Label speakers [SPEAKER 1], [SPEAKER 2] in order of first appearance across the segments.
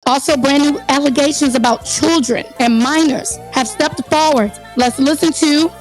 [SPEAKER 1] Also, brand new allegations about children and minors have stepped forward. Let's listen to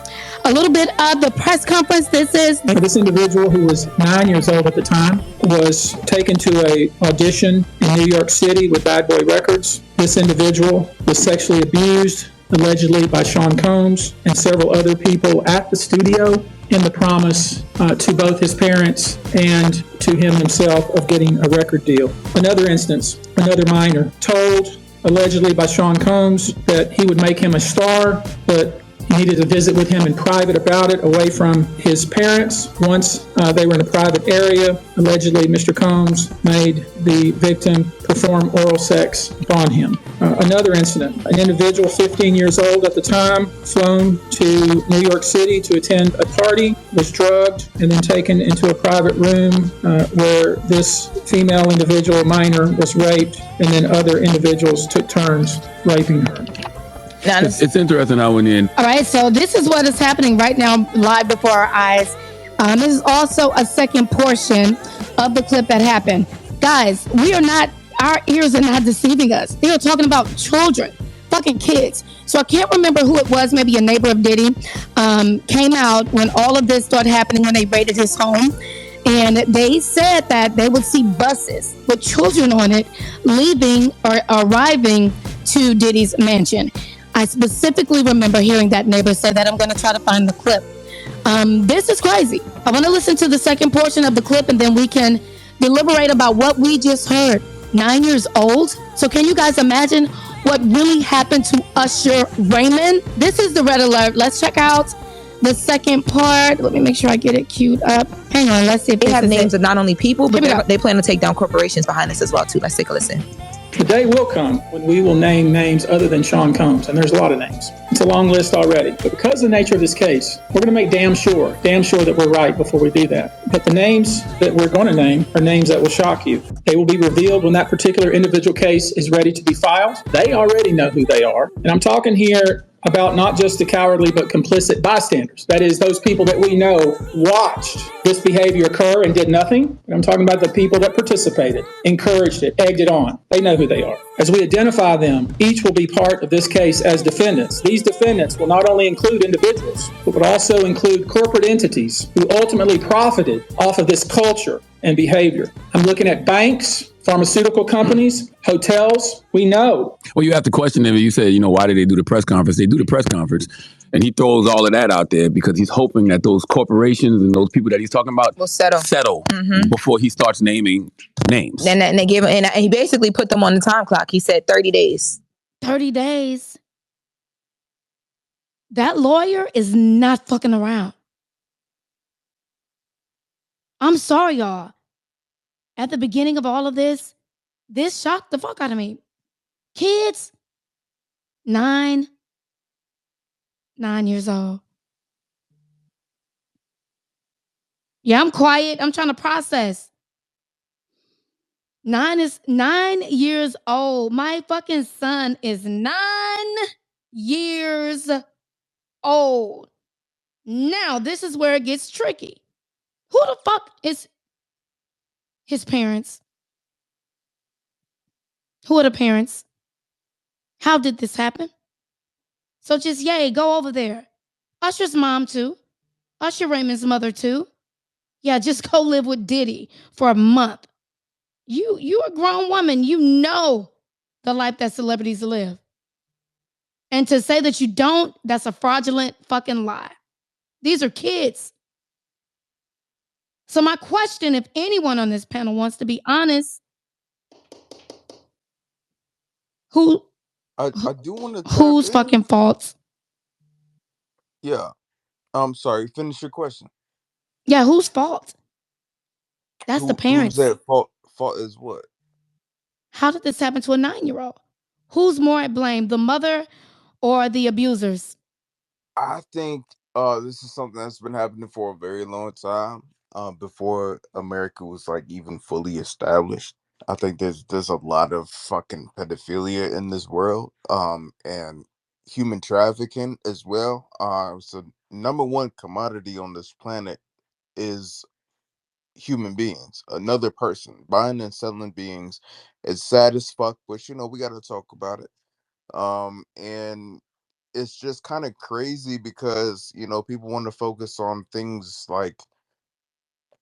[SPEAKER 1] a little bit of the press conference. This individual, who was 9 years old at the time, was taken to a audition in New York City with Bad Boy Records. This individual was sexually abused, allegedly by Sean Combs and several other people at the studio, in the promise to both his parents and to him himself of getting a record deal. Another instance, another minor, told allegedly by Sean Combs that he would make him a star, but he needed to visit with him in private about it, away from his parents. Once they were in a private area, allegedly Mr. Combs made the victim perform oral sex upon him. Another incident, an individual 15 years old at the time, flown to New York City to attend a party, was drugged, and then taken into a private room where this female individual, minor, was raped, and then other individuals took turns raping her.
[SPEAKER 2] It's interesting how when you...
[SPEAKER 1] All right, so this is what is happening right now, live before our eyes. This is also a second portion of the clip that happened. Guys, our ears are not deceiving us. They are talking about children, fucking kids. So I can't remember who it was, maybe a neighbor of Diddy, came out when all of this started happening, when they raided his home. And they said that they would see buses with children on it leaving or arriving to Diddy's mansion. I specifically remember hearing that neighbor say that. I'm going to try to find the clip. This is crazy. I want to listen to the second portion of the clip, and then we can deliberate about what we just heard. 9 years old. So can you guys imagine what really happened to Usher Raymond? This is the red alert. Let's check out the second part. Let me make sure I get it queued up. Hang on. Let's see if
[SPEAKER 3] they have names of not only people, but they plan to take down corporations behind this as well, too. Let's take a listen.
[SPEAKER 4] The day will come when we will name names other than Sean Combs, and there's a lot of names. It's a long list already. But because of the nature of this case, we're going to make damn sure that we're right before we do that. But the names that we're going to name are names that will shock you. They will be revealed when that particular individual case is ready to be filed. They already know who they are. And I'm talking here about not just the cowardly but complicit bystanders. That is, those people that we know watched this behavior occur and did nothing. And I'm talking about the people that participated, encouraged it, egged it on. They know who they are. As we identify them, each will be part of this case as defendants. These defendants will not only include individuals, but will also include corporate entities who ultimately profited off of this culture and behavior. I'm looking at banks, pharmaceutical companies, hotels. We know.
[SPEAKER 2] Well, you have to question them. You said, why did they do the press conference? They do the press conference, and he throws all of that out there because he's hoping that those corporations and those people that he's talking about
[SPEAKER 3] will settle
[SPEAKER 2] before he starts naming names.
[SPEAKER 3] And they gave him, and he basically put them on the time clock. He said 30 days.
[SPEAKER 1] 30 days. That lawyer is not fucking around. I'm sorry, y'all. At the beginning of all of this shocked the fuck out of me. Kids, 9 years old. Yeah, I'm quiet. I'm trying to process. 9 years old. My fucking son is 9 years old. Now, this is where it gets tricky. Who the fuck is his parents? Who are the parents? How did this happen? So just, go over there. Usher's mom, too. Usher Raymond's mother, too. Yeah, just go live with Diddy for a month. You a grown woman. You know the life that celebrities live. And to say that you don't, that's a fraudulent fucking lie. These are kids. So my question, if anyone on this panel wants to be honest,
[SPEAKER 5] I do want to.
[SPEAKER 1] Whose fucking fault?
[SPEAKER 5] Yeah. I'm sorry. Finish your question.
[SPEAKER 1] Yeah, whose fault? That's the parents.
[SPEAKER 5] Who's that fault? Fault is what?
[SPEAKER 1] How did this happen to a 9-year-old? Who's more at blame, the mother or the abusers?
[SPEAKER 5] I think this is something that's been happening for a very long time. Before America was like even fully established. I think there's a lot of fucking pedophilia in this world, and human trafficking as well. So number one commodity on this planet is human beings, another person, buying and selling beings. It's sad as fuck, but we got to talk about it. And it's just kind of crazy because people want to focus on things like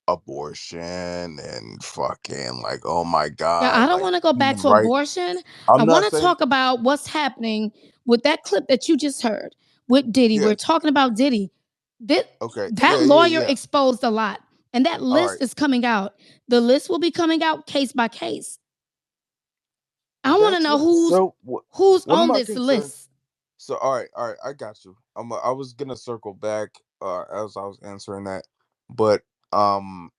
[SPEAKER 5] abortion and fucking like, oh my
[SPEAKER 1] Yeah,
[SPEAKER 5] god,
[SPEAKER 1] I don't
[SPEAKER 5] like
[SPEAKER 1] want to go back
[SPEAKER 5] human
[SPEAKER 1] to
[SPEAKER 5] rights.
[SPEAKER 1] abortion. I
[SPEAKER 5] I'm not
[SPEAKER 1] want to
[SPEAKER 5] saying
[SPEAKER 1] talk about what's happening with that clip that you just heard with Diddy. We're
[SPEAKER 5] yes.
[SPEAKER 1] talking about Diddy. That,
[SPEAKER 5] Okay.
[SPEAKER 1] that
[SPEAKER 5] Yeah, yeah,
[SPEAKER 1] lawyer
[SPEAKER 5] yeah.
[SPEAKER 1] exposed a lot, and that
[SPEAKER 5] All
[SPEAKER 1] list
[SPEAKER 5] right.
[SPEAKER 1] is coming out. The list will be coming out case by case. I want to
[SPEAKER 5] That's
[SPEAKER 1] know
[SPEAKER 5] what.
[SPEAKER 1] who's
[SPEAKER 5] So
[SPEAKER 1] who's
[SPEAKER 5] one of
[SPEAKER 1] on
[SPEAKER 5] my
[SPEAKER 1] this
[SPEAKER 5] concerns.
[SPEAKER 1] list.
[SPEAKER 5] So all right, I got you. I was gonna circle back as I was answering that, but um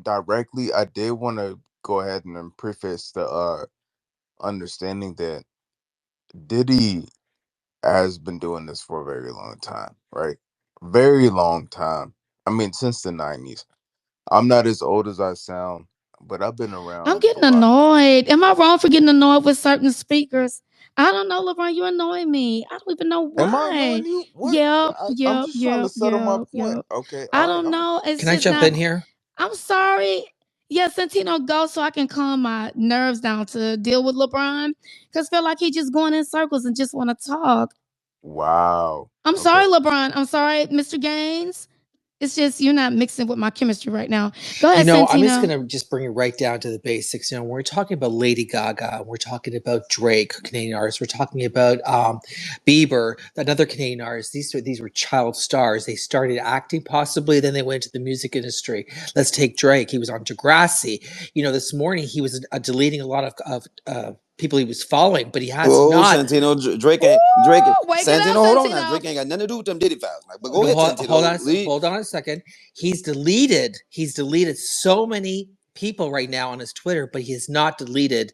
[SPEAKER 5] directly I did want to go ahead and then preface the understanding that Diddy has been doing this for a very long time, right? Very long time. I mean, since the 90s. I'm not as old as I sound, but I've been
[SPEAKER 1] I'm
[SPEAKER 5] around a
[SPEAKER 1] getting
[SPEAKER 5] lot.
[SPEAKER 1] annoyed. Am I wrong for getting annoyed with certain speakers? I don't know, LeBron. You annoy me. I don't even know
[SPEAKER 5] Am I
[SPEAKER 1] why.
[SPEAKER 5] annoying you? What?
[SPEAKER 1] Yep,
[SPEAKER 5] I'm
[SPEAKER 1] yep,
[SPEAKER 5] just trying to
[SPEAKER 1] yep,
[SPEAKER 5] settle my
[SPEAKER 1] yep,
[SPEAKER 5] point.
[SPEAKER 1] yep.
[SPEAKER 5] Okay,
[SPEAKER 1] I
[SPEAKER 5] all right.
[SPEAKER 1] don't know. It's
[SPEAKER 3] Can I
[SPEAKER 1] just
[SPEAKER 3] jump
[SPEAKER 1] not.
[SPEAKER 3] in here?
[SPEAKER 1] I'm sorry. Yeah, Santino, go so I can calm my nerves down to deal with LeBron. Cause feel like he just going in circles and just want to talk.
[SPEAKER 5] Wow.
[SPEAKER 1] I'm
[SPEAKER 5] Okay.
[SPEAKER 1] sorry, LeBron. I'm sorry, Mr. Gaines. It's just you're not mixing with my chemistry right now. Go ahead,
[SPEAKER 3] I'm just
[SPEAKER 1] Santino.
[SPEAKER 3] going to just bring it right down to the basics. We're talking about Lady Gaga. We're talking about Drake, Canadian artist. We're talking about Bieber, another Canadian artist. These were child stars. They started acting possibly, then they went into the music industry. Let's take Drake. He was on Degrassi. This morning he was deleting a lot of people he was following, but he has
[SPEAKER 6] Oh,
[SPEAKER 3] not.
[SPEAKER 6] Santino, Drake,
[SPEAKER 1] Wake it
[SPEAKER 6] Santino,
[SPEAKER 1] up,
[SPEAKER 6] hold on now.
[SPEAKER 1] Santino.
[SPEAKER 6] Drake ain't got nothing to do with them Diddy files. Like, but go
[SPEAKER 3] No,
[SPEAKER 6] ahead,
[SPEAKER 3] hold
[SPEAKER 6] Santino.
[SPEAKER 3] on,
[SPEAKER 6] Lead.
[SPEAKER 3] hold on a second. He's deleted so many people right now on his Twitter, but he has not deleted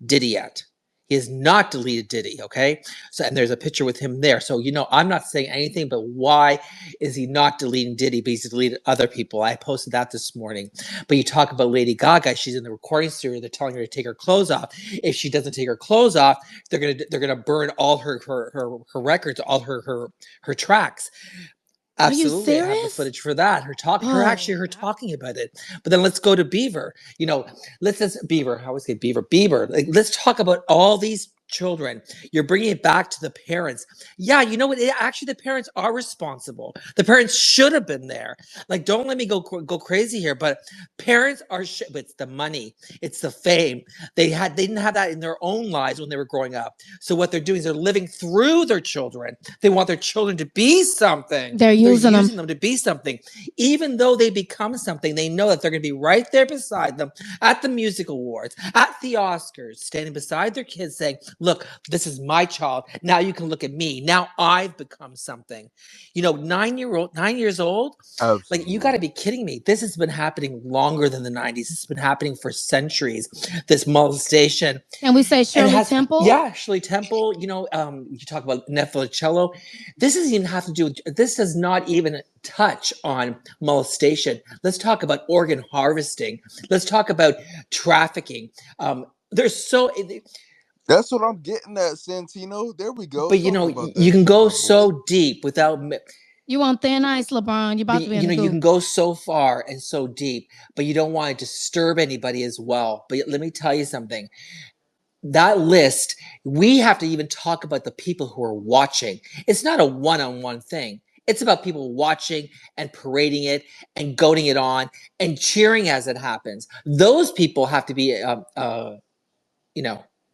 [SPEAKER 3] Diddy yet. He has not deleted Diddy, okay? So, and there's a picture with him there. So, I'm not saying anything, but why is he not deleting Diddy? But he's deleted other people. I posted that this morning. But you talk about Lady Gaga. She's in the recording studio. They're telling her to take her clothes off. If she doesn't take her clothes off, they're gonna burn all her records, all her tracks.
[SPEAKER 1] Are you
[SPEAKER 3] Absolutely, I have the
[SPEAKER 1] serious?
[SPEAKER 3] footage for that. Her talking about it. But then let's go to Beaver. Let's just Beaver. I always say Beaver. Beaver. Like, let's talk about all these children. You're bringing it back to the parents. Yeah, you know what? Actually, the parents are responsible. The parents should have been there. Like, don't let me go crazy here. But parents are. But it's the money. It's the fame. They didn't have that in their own lives when they were growing up. So what they're doing is they're living through their children. They want their children to be something.
[SPEAKER 1] They're using them.
[SPEAKER 3] them to be something. Even though they become something, they know that they're going to be right there beside them at the music awards, at the Oscars, standing beside their kids saying, look, this is my child. Now you can look at me. Now I've become something. 9 years old, like, you got
[SPEAKER 5] Absolutely.
[SPEAKER 3] to be kidding me. This has been happening longer than the 90s. This has been happening for centuries, this molestation.
[SPEAKER 1] And we say Shirley Temple.
[SPEAKER 3] Yeah, Shirley Temple. You talk about Nefelicello. This doesn't even have to do with, this does not even touch on molestation. Let's talk about organ harvesting. Let's talk about trafficking. There's so,
[SPEAKER 5] That's what I'm getting at, Santino. There we go.
[SPEAKER 3] but
[SPEAKER 5] Talk about
[SPEAKER 3] you
[SPEAKER 5] that
[SPEAKER 3] can
[SPEAKER 5] shit,
[SPEAKER 3] go
[SPEAKER 5] my boy.
[SPEAKER 3] so deep without.
[SPEAKER 1] You on thin ice, LeBron. You're about to be in the
[SPEAKER 3] You
[SPEAKER 1] goop.
[SPEAKER 3] can go so far and so deep, but you don't want to disturb anybody as well. But let me tell you something. That list, we have to even talk about the people who are watching. It's not a one-on-one thing. It's about people watching and parading it and goading it on and cheering as it happens. Those people have to be,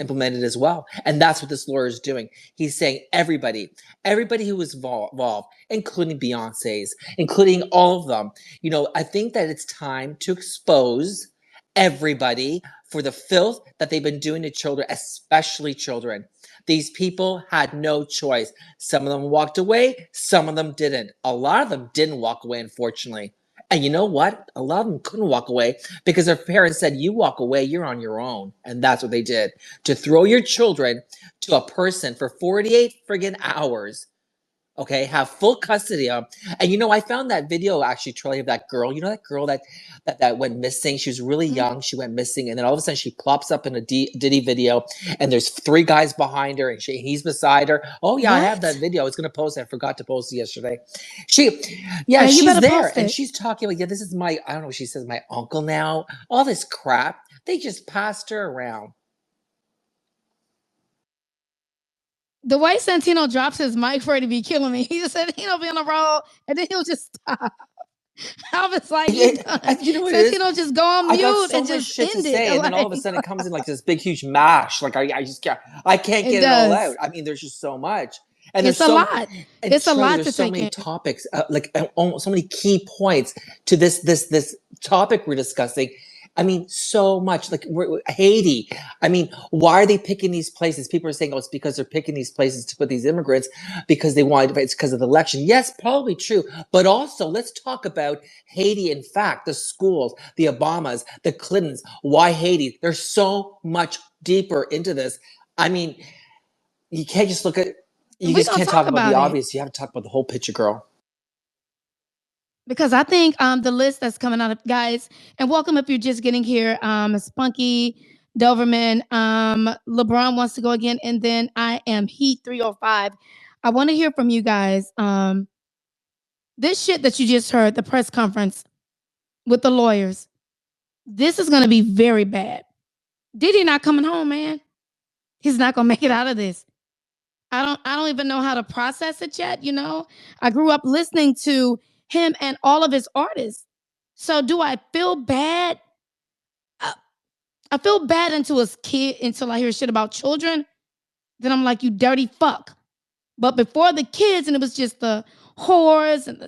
[SPEAKER 3] implemented as well. And that's what this lawyer is doing. He's saying everybody who was involved, including Beyonce's, including all of them. I think that it's time to expose everybody for the filth that they've been doing to children, especially children. These people had no choice. Some of them walked away, some of them didn't. A lot of them didn't walk away, unfortunately. And you know what? A lot of them couldn't walk away because their parents said, you walk away, you're on your own. And that's what they did. To throw your children to a person for 48 friggin' hours Okay, have full custody of. And I found that video actually, Charlie, of that girl. That girl that went missing. She was really young. She went missing, and then all of a sudden she plops up in a Diddy video, and there's 3 guys behind her, and he's beside her. Oh yeah, I have that video. I was gonna post it. I forgot to post it yesterday.
[SPEAKER 1] Yeah, you
[SPEAKER 3] She's
[SPEAKER 1] better
[SPEAKER 3] there,
[SPEAKER 1] post
[SPEAKER 3] and
[SPEAKER 1] it.
[SPEAKER 3] she's talking like, yeah, this is my, I don't know. She says my uncle now. All this crap. They just passed her around.
[SPEAKER 1] The way Santino drops his mic for it to be killing me. He just said he'll be on a roll, and then he'll just stop. I was like, Santino just go on
[SPEAKER 3] I got
[SPEAKER 1] mute
[SPEAKER 3] so
[SPEAKER 1] and
[SPEAKER 3] much
[SPEAKER 1] just
[SPEAKER 3] shit to
[SPEAKER 1] end
[SPEAKER 3] say,
[SPEAKER 1] it.
[SPEAKER 3] and then all of a sudden it comes in like this big huge mash. Like I just can't. I can't
[SPEAKER 1] It
[SPEAKER 3] get it all
[SPEAKER 1] does.
[SPEAKER 3] out. I mean, there's just so much, and
[SPEAKER 1] It's
[SPEAKER 3] there's
[SPEAKER 1] a
[SPEAKER 3] so
[SPEAKER 1] lot.
[SPEAKER 3] and
[SPEAKER 1] It's a
[SPEAKER 3] Shirley,
[SPEAKER 1] lot to
[SPEAKER 3] there's so
[SPEAKER 1] take
[SPEAKER 3] many
[SPEAKER 1] in.
[SPEAKER 3] topics, so many key points to this topic we're discussing. I mean, so much. Like Haiti. I mean, why are they picking these places? People are saying, oh, it's because they're picking these places to put these immigrants because they want. It's because of the election. Yes, probably true. But also, let's talk about Haiti. In fact, the schools, the Obamas, the Clintons. Why Haiti? There's so much deeper into this. I mean, you can't just look at. You just can't talk about the obvious. You have to talk about the whole picture, girl.
[SPEAKER 1] Because I think the list that's coming out of guys, and welcome if you're just getting here, Spunky, Doverman, LeBron wants to go again, and then I am Heat 305. I want to hear from you guys. This shit that you just heard, the press conference with the lawyers, this is going to be very bad. Diddy not coming home, man. He's not going to make it out of this. I don't even know how to process it yet, I grew up listening to him and all of his artists. So do I feel bad? I feel bad until I hear shit about children. Then I'm like, you dirty fuck. But before the kids, and it was just the whores and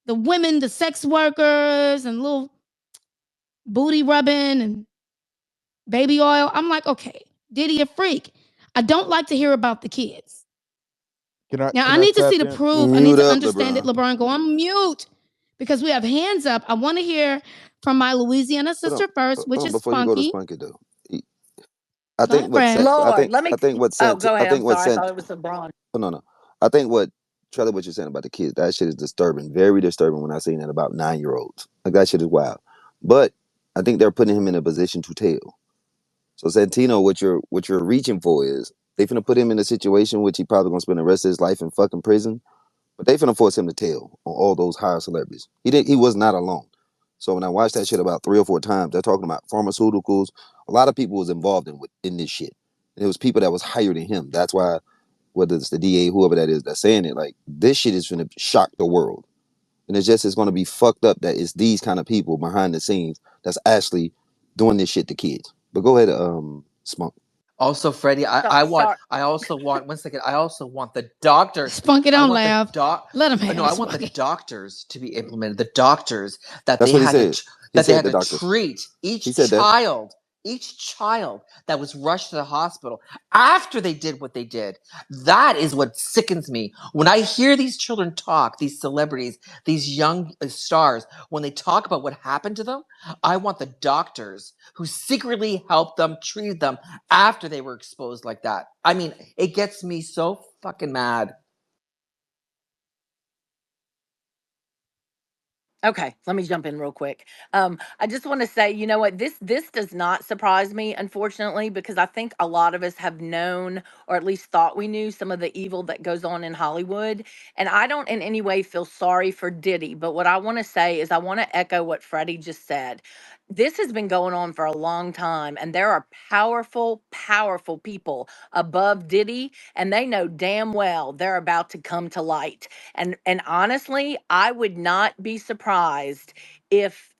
[SPEAKER 1] the women, the sex workers, and little booty rubbing and baby oil. I'm like, okay, Diddy a freak. I don't like to hear about the kids. I need to see the proof. I need to understand it. LeBron, go on mute because we have hands up. I want to hear from my Louisiana sister first, which is
[SPEAKER 6] before
[SPEAKER 1] Spunky.
[SPEAKER 6] you go to Spunky though. I think what
[SPEAKER 1] Fred.
[SPEAKER 6] sent. I
[SPEAKER 7] Lord,
[SPEAKER 6] think.
[SPEAKER 7] let me.
[SPEAKER 6] I think what
[SPEAKER 7] Oh,
[SPEAKER 6] sent.
[SPEAKER 7] go
[SPEAKER 6] I
[SPEAKER 7] ahead.
[SPEAKER 6] think
[SPEAKER 7] I'm
[SPEAKER 6] what
[SPEAKER 7] sorry. I
[SPEAKER 6] sent.
[SPEAKER 7] thought it was LeBron.
[SPEAKER 6] Oh no. I think what what you're saying about the kids. That shit is disturbing. Very disturbing. When I seen that about 9-year-olds. Like that shit is wild. But I think they're putting him in a position to tell. So Santino, what you're reaching for is they finna put him in a situation which he probably gonna spend the rest of his life in fucking prison. But they finna force him to tell on all those higher celebrities. He was not alone. So when I watched that shit about 3 or 4 times, they're talking about pharmaceuticals. A lot of people was involved in this shit. And it was people that was higher than him. That's why whether it's the DA, whoever that is that's saying it, like this shit is gonna shock the world. And it's gonna be fucked up that it's these kind of people behind the scenes that's actually doing this shit to kids. But go ahead, Spunk.
[SPEAKER 3] Also, Freddie, I also want 1 second. I also want the doctors.
[SPEAKER 1] Spunky, don't laugh. Let him have
[SPEAKER 3] No, I want the doctors to be implemented. The doctors that
[SPEAKER 6] That's
[SPEAKER 3] they
[SPEAKER 6] what he
[SPEAKER 3] had
[SPEAKER 6] said.
[SPEAKER 3] they had to treat each child. Each child that was rushed to the hospital after they did what they did. That is what sickens me. When I hear these children talk, these celebrities, these young stars, when they talk about what happened to them, I want the doctors who secretly helped them, treated them after they were exposed like that. I mean, it gets me so fucking mad.
[SPEAKER 7] Okay, let me jump in real quick. I just want to say, you know what, this does not surprise me, unfortunately, because I think a lot of us have known, or at least thought we knew, some of the evil that goes on in Hollywood. And I don't in any way feel sorry for Diddy, but what I want to say is I want to echo what Freddie just said. This has been going on for a long time, and there are powerful, powerful people above Diddy, and they know damn well they're about to come to light. And honestly, I would not be surprised if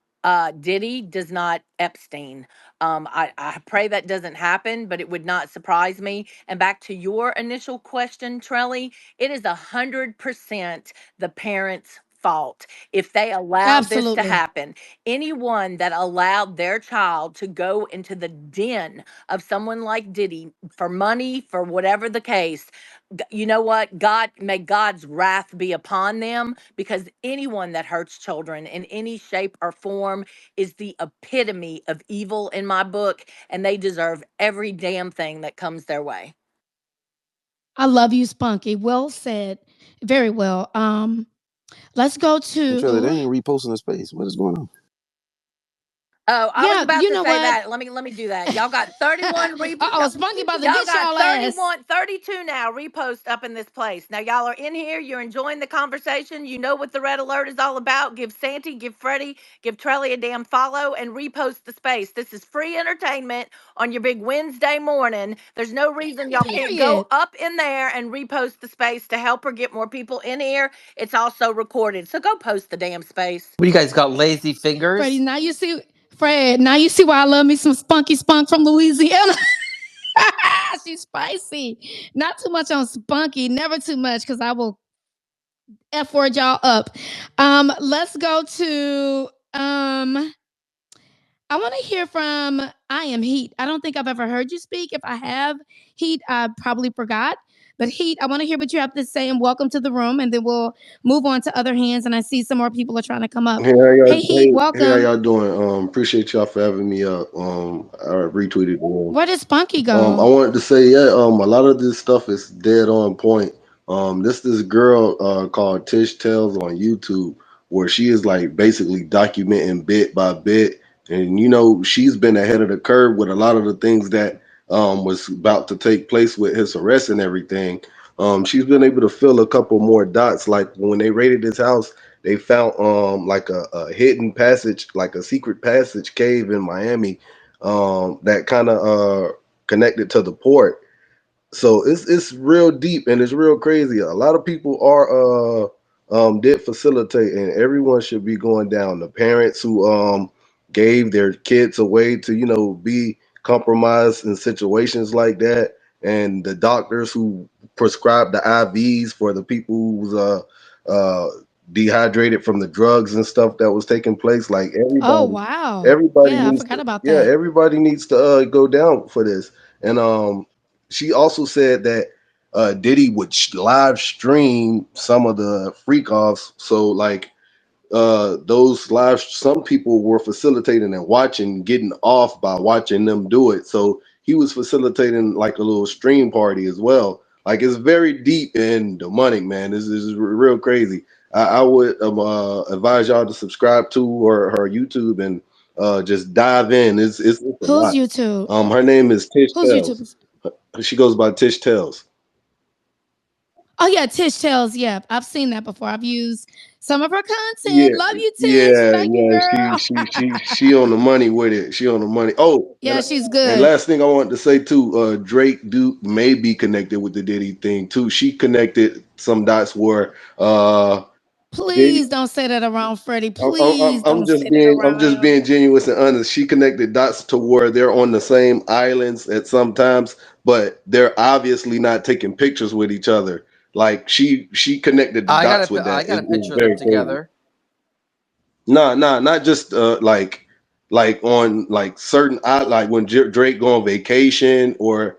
[SPEAKER 7] Diddy does not Epstein. I pray that doesn't happen, but it would not surprise me. And back to your initial question, Trelly, it is 100% the parents' fault if they allowed this to happen. Anyone that allowed their child to go into the den of someone like Diddy for money, for whatever the case, you know what? God, may God's wrath be upon them, because anyone that hurts children in any shape or form is the epitome of evil in my book, and they deserve every damn thing that comes their way.
[SPEAKER 1] I love you, Spunky. Well said. Very well. Let's go
[SPEAKER 6] Trailer, they
[SPEAKER 1] to
[SPEAKER 6] ain't reposting the space. What is going on?
[SPEAKER 7] Oh, I was
[SPEAKER 1] yeah.
[SPEAKER 7] about
[SPEAKER 1] You
[SPEAKER 7] to
[SPEAKER 1] know
[SPEAKER 7] say
[SPEAKER 1] what?
[SPEAKER 7] that. Let me do that. Y'all got 31
[SPEAKER 1] Spunky about to
[SPEAKER 7] y'all
[SPEAKER 1] get
[SPEAKER 7] got
[SPEAKER 1] y'all ass.
[SPEAKER 7] 31, 32 now repost up in this place. Now y'all are in here. You're enjoying the conversation. You know what the red alert is all about. Give Santi, give Freddie, give Trelly a damn follow and repost the space. This is free entertainment on your big Wednesday morning. There's no reason y'all can't go
[SPEAKER 1] Period.
[SPEAKER 7] up in there and repost the space to help her get more people in here. It's also recorded. So go post the damn space.
[SPEAKER 3] What do you guys got? Lazy
[SPEAKER 1] Freddie,
[SPEAKER 3] fingers?
[SPEAKER 1] now you see Fred, now you see why I love me some Spunky Spunk from Louisiana. She's spicy. Not too much on Spunky, never too much, because I will F word y'all up. Let's go to I want to hear from I Am Heat. I don't think I've ever heard you speak. If I have, Heat, I probably forgot. But Heat, I want to hear what you have to say and welcome to the room. And then we'll move on to other hands. And I see some more people are trying to come up.
[SPEAKER 8] Hey, how
[SPEAKER 1] Hey,
[SPEAKER 8] y'all,
[SPEAKER 1] Heat,
[SPEAKER 8] how
[SPEAKER 1] welcome.
[SPEAKER 8] y'all doing? Appreciate y'all for having me up. I retweeted the room.
[SPEAKER 1] Where did Spunky
[SPEAKER 8] I
[SPEAKER 1] go?
[SPEAKER 8] wanted to say, yeah, a lot of this stuff is dead on point. This girl called Tish Tales on YouTube, where she is like basically documenting bit by bit, and she's been ahead of the curve with a lot of the things that was about to take place with his arrest and everything. She's been able to fill a couple more dots. Like when they raided his house, they found like a hidden passage, like a secret passage cave in Miami, that kind of connected to the port. So it's real deep and it's real crazy. A lot of people are did facilitate, and everyone should be going down. The parents who gave their kids away to be compromised in situations like that, and the doctors who prescribed the IVs for the people who was uh dehydrated from the drugs and stuff that was taking place. Like
[SPEAKER 1] Oh,
[SPEAKER 8] everybody,
[SPEAKER 1] wow.
[SPEAKER 8] everybody
[SPEAKER 1] Yeah, I
[SPEAKER 8] needs
[SPEAKER 1] forgot
[SPEAKER 8] to,
[SPEAKER 1] about
[SPEAKER 8] yeah,
[SPEAKER 1] that.
[SPEAKER 8] everybody needs to go down for this. And she also said that Diddy would live stream some of the freak offs. So like those live, some people were facilitating and watching, getting off by watching them do it. So he was facilitating like a little stream party as well. Like it's very deep and demonic, man. This is real crazy. I would advise y'all to subscribe to her YouTube and just dive in. It's a
[SPEAKER 1] Who's
[SPEAKER 8] lot.
[SPEAKER 1] YouTube?
[SPEAKER 8] Her name is Tish
[SPEAKER 1] Who's
[SPEAKER 8] Tells.
[SPEAKER 1] YouTube?
[SPEAKER 8] She goes by Tish Tells.
[SPEAKER 1] Oh, yeah, Tish Tells. Yeah, I've seen that before. I've used some of her
[SPEAKER 8] Yeah,
[SPEAKER 1] content. Love you, Tish.
[SPEAKER 8] yeah,
[SPEAKER 1] Thank you,
[SPEAKER 8] yeah. She
[SPEAKER 1] girl.
[SPEAKER 8] she she she on the money with it. She on the money. Oh,
[SPEAKER 1] Yeah, she's
[SPEAKER 8] and
[SPEAKER 1] good.
[SPEAKER 8] last thing I wanted to say too, Drake Duke may be connected with the Diddy thing too. She connected some dots where Diddy.
[SPEAKER 1] Please don't say that around Freddie.
[SPEAKER 8] I'm
[SPEAKER 1] Please don't say that
[SPEAKER 8] I'm
[SPEAKER 1] around
[SPEAKER 8] just
[SPEAKER 1] him.
[SPEAKER 8] being genuine and honest. She connected dots to where they're on the same islands at some times, but they're obviously not taking pictures with each other. Like she connected the dots with
[SPEAKER 3] I
[SPEAKER 8] that.
[SPEAKER 3] got a
[SPEAKER 8] It's
[SPEAKER 3] picture of them
[SPEAKER 8] very crazy.
[SPEAKER 3] together.
[SPEAKER 8] Nah, not just like on like certain like when Drake go on vacation or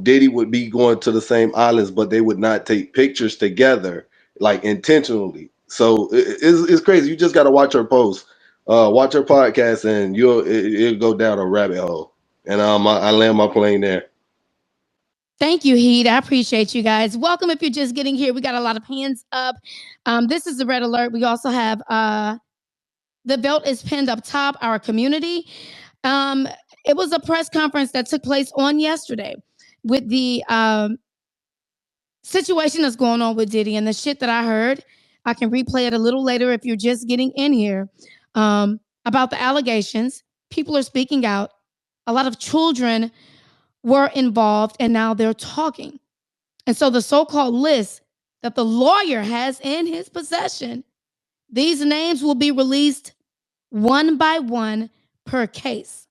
[SPEAKER 8] Diddy would be going to the same islands, but they would not take pictures together like intentionally. So it's crazy. You just got to watch her post, watch her podcast, and it'll go down a rabbit hole. And I land my plane there.
[SPEAKER 1] Thank you, Heat. I appreciate you guys. Welcome if you're just getting here. We got a lot of hands up. This is the red alert. We also have the belt is pinned up top, our community. It was a press conference that took place on yesterday with the situation that's going on with Diddy and the shit that I heard. I can replay it a little later if you're just getting in here about the allegations. People are speaking out. A lot of children were involved, and now they're talking. And so the so-called list that the lawyer has in his possession, these names will be released one by one per case.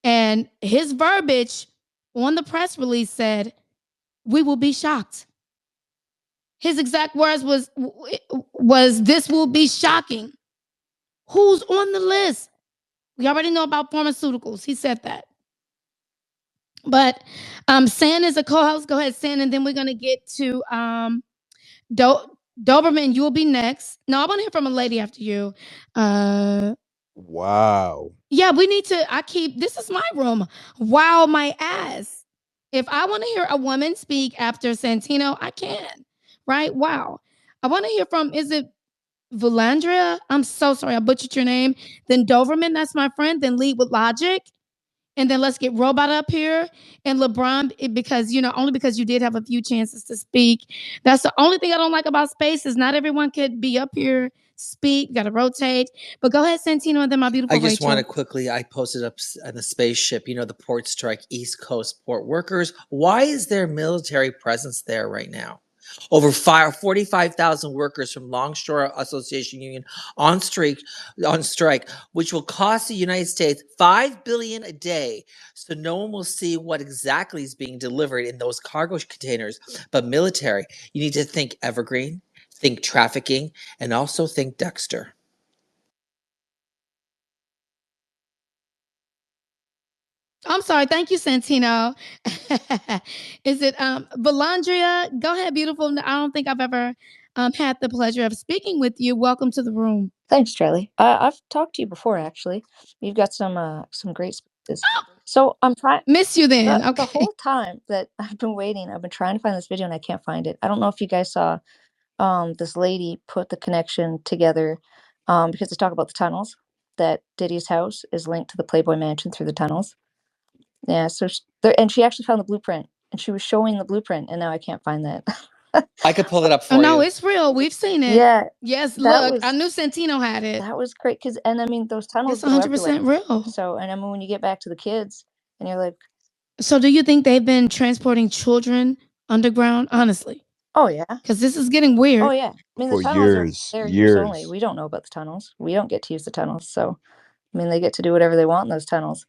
[SPEAKER 1] And his verbiage on the press release said, "We will be shocked." His exact words was this will be shocking. Who's on the list? We already know about pharmaceuticals. He said that. But San is a co-host. Go ahead, San, and then we're gonna get to Doberman. You'll be next. No, I want to hear from a lady after you.
[SPEAKER 5] Wow.
[SPEAKER 1] Yeah, we need to. This is my room. Wow, my ass. If I want to hear a woman speak after Santino, I can. Right? Wow. I want to hear from, is it Valandria? I'm so sorry, I butchered your name. Then Doverman, that's my friend. Then Lead with Logic. And then let's get Robot up here and LeBron, because, only because you did have a few chances to speak. That's the only thing I don't like about space is not everyone could be up here, speak, got to rotate. But go ahead, Santino, and then my beautiful
[SPEAKER 3] I just want to
[SPEAKER 1] Rachel.
[SPEAKER 3] quickly, I posted up on the spaceship, the port strike, East Coast port workers. Why is there military presence there right now? Over 45,000 workers from Longshore Association Union on strike, which will cost the United States $5 billion a day. So no one will see what exactly is being delivered in those cargo containers. But military, you need to think Evergreen, think trafficking, and also think Dexter.
[SPEAKER 1] I'm sorry. Thank you, Santino. Is it Valandria? Go ahead, beautiful. I don't think I've ever had the pleasure of speaking with you. Welcome to the room.
[SPEAKER 9] Thanks, Charlie. I've talked to you before, actually. You've got some great spaces. So I'm trying.
[SPEAKER 1] Miss you then.
[SPEAKER 9] The
[SPEAKER 1] Okay.
[SPEAKER 9] whole time that I've been waiting, I've been trying to find this video and I can't find it. I don't know if you guys saw this lady put the connection together because they talk about the tunnels, that Diddy's house is linked to the Playboy Mansion through the tunnels. Yeah, so and she actually found the blueprint and she was showing the blueprint, and now I can't find that.
[SPEAKER 3] I could pull it up for
[SPEAKER 1] Oh, no,
[SPEAKER 3] you.
[SPEAKER 1] it's real. We've seen it.
[SPEAKER 9] Yeah,
[SPEAKER 1] Yes,
[SPEAKER 9] that
[SPEAKER 1] look, I
[SPEAKER 9] was
[SPEAKER 1] knew Santino had it.
[SPEAKER 9] that was great and I mean those tunnels
[SPEAKER 1] It's
[SPEAKER 9] go everywhere.
[SPEAKER 1] 100% real.
[SPEAKER 9] So, and I mean when you get back to the kids and you're like,
[SPEAKER 1] So, do you think they've been transporting children underground? Honestly,
[SPEAKER 9] oh yeah,
[SPEAKER 1] because this is getting weird.
[SPEAKER 9] oh yeah. I mean the
[SPEAKER 10] For
[SPEAKER 9] tunnels are
[SPEAKER 10] years,
[SPEAKER 9] they're use only.
[SPEAKER 10] years.
[SPEAKER 9] We don't know about the tunnels. We don't get to use the tunnels. So, I mean they get to do whatever they want in those tunnels.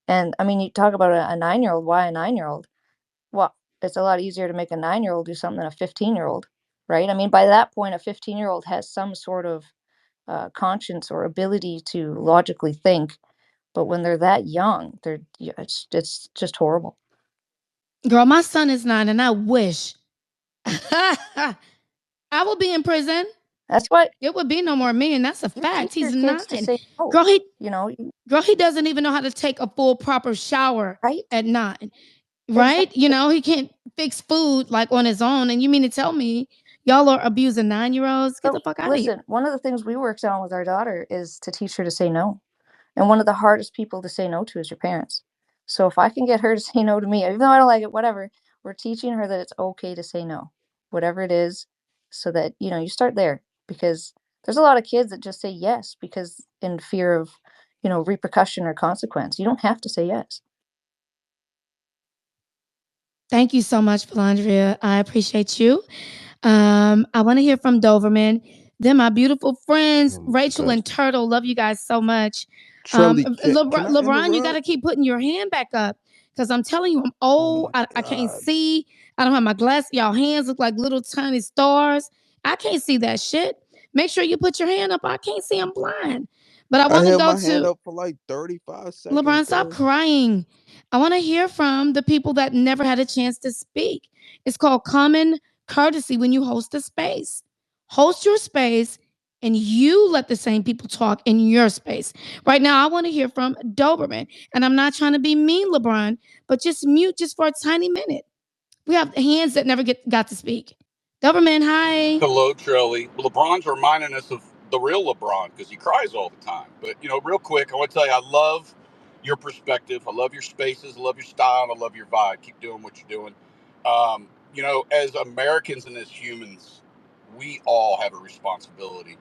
[SPEAKER 9] And I mean you talk about a 9-year-old. Why a 9-year-old? Well, it's a lot easier to make a 9-year-old do something than a 15-year-old, right? I mean by that point a 15-year-old has some sort of conscience or ability to logically think. But when they're that young, it's just horrible.
[SPEAKER 1] Girl, my son is 9, and I wish I will be in prison.
[SPEAKER 9] That's why
[SPEAKER 1] It would be no more me, and that's a
[SPEAKER 9] you
[SPEAKER 1] fact.
[SPEAKER 9] teach your
[SPEAKER 1] He's
[SPEAKER 9] kids to
[SPEAKER 1] 9.
[SPEAKER 9] say no.
[SPEAKER 1] Girl, he doesn't even know how to take a full proper shower
[SPEAKER 9] Right?
[SPEAKER 1] at 9. Right?
[SPEAKER 9] Exactly.
[SPEAKER 1] He can't fix food like on his own. And you mean to tell me y'all are abusing 9-year-olds? Get
[SPEAKER 9] So
[SPEAKER 1] the fuck out of here.
[SPEAKER 9] listen, one of the things we worked on with our daughter is to teach her to say no. And one of the hardest people to say no to is your parents. So if I can get her to say no to me, even though I don't like it, whatever, we're teaching her that it's okay to say no, whatever it is, so that, you start there. Because there's a lot of kids that just say yes because in fear of, repercussion or consequence. You don't have to say yes.
[SPEAKER 1] Thank you so much, Valandria. I appreciate you. I want to hear from Doverman. Then my beautiful friends, Rachel and Turtle. Love you guys so much.
[SPEAKER 10] Charlie, can I
[SPEAKER 1] LeBron, you got to
[SPEAKER 10] interrupt?
[SPEAKER 1] keep putting your hand back up because I'm telling you, I'm
[SPEAKER 10] Oh
[SPEAKER 1] old.
[SPEAKER 10] my
[SPEAKER 1] I can't
[SPEAKER 10] God.
[SPEAKER 1] see. I don't have my glasses. Y'all hands look like little tiny stars. I can't see that shit. Make sure you put your hand up. I can't see. I'm blind. But I
[SPEAKER 10] I
[SPEAKER 1] want to
[SPEAKER 10] held
[SPEAKER 1] go
[SPEAKER 10] my hand
[SPEAKER 1] to
[SPEAKER 10] up for like 35 seconds,
[SPEAKER 1] LeBron, stop
[SPEAKER 10] bro.
[SPEAKER 1] crying. I want to hear from the people that never had a chance to speak. It's called common courtesy when you host a space. Host your space and you let the same people talk in your space. Right now, I want to hear from Doberman. And I'm not trying to be mean, LeBron, but just mute just for a tiny minute. We have hands that never got to speak. Doberman, hi.
[SPEAKER 11] Hello, Charlie. LeBron's reminding us of the real LeBron because he cries all the time. But, real quick, I want to tell you, I love your perspective. I love your spaces. I love your style. And I love your vibe. Keep doing what you're doing. As Americans and as humans, we all have a responsibility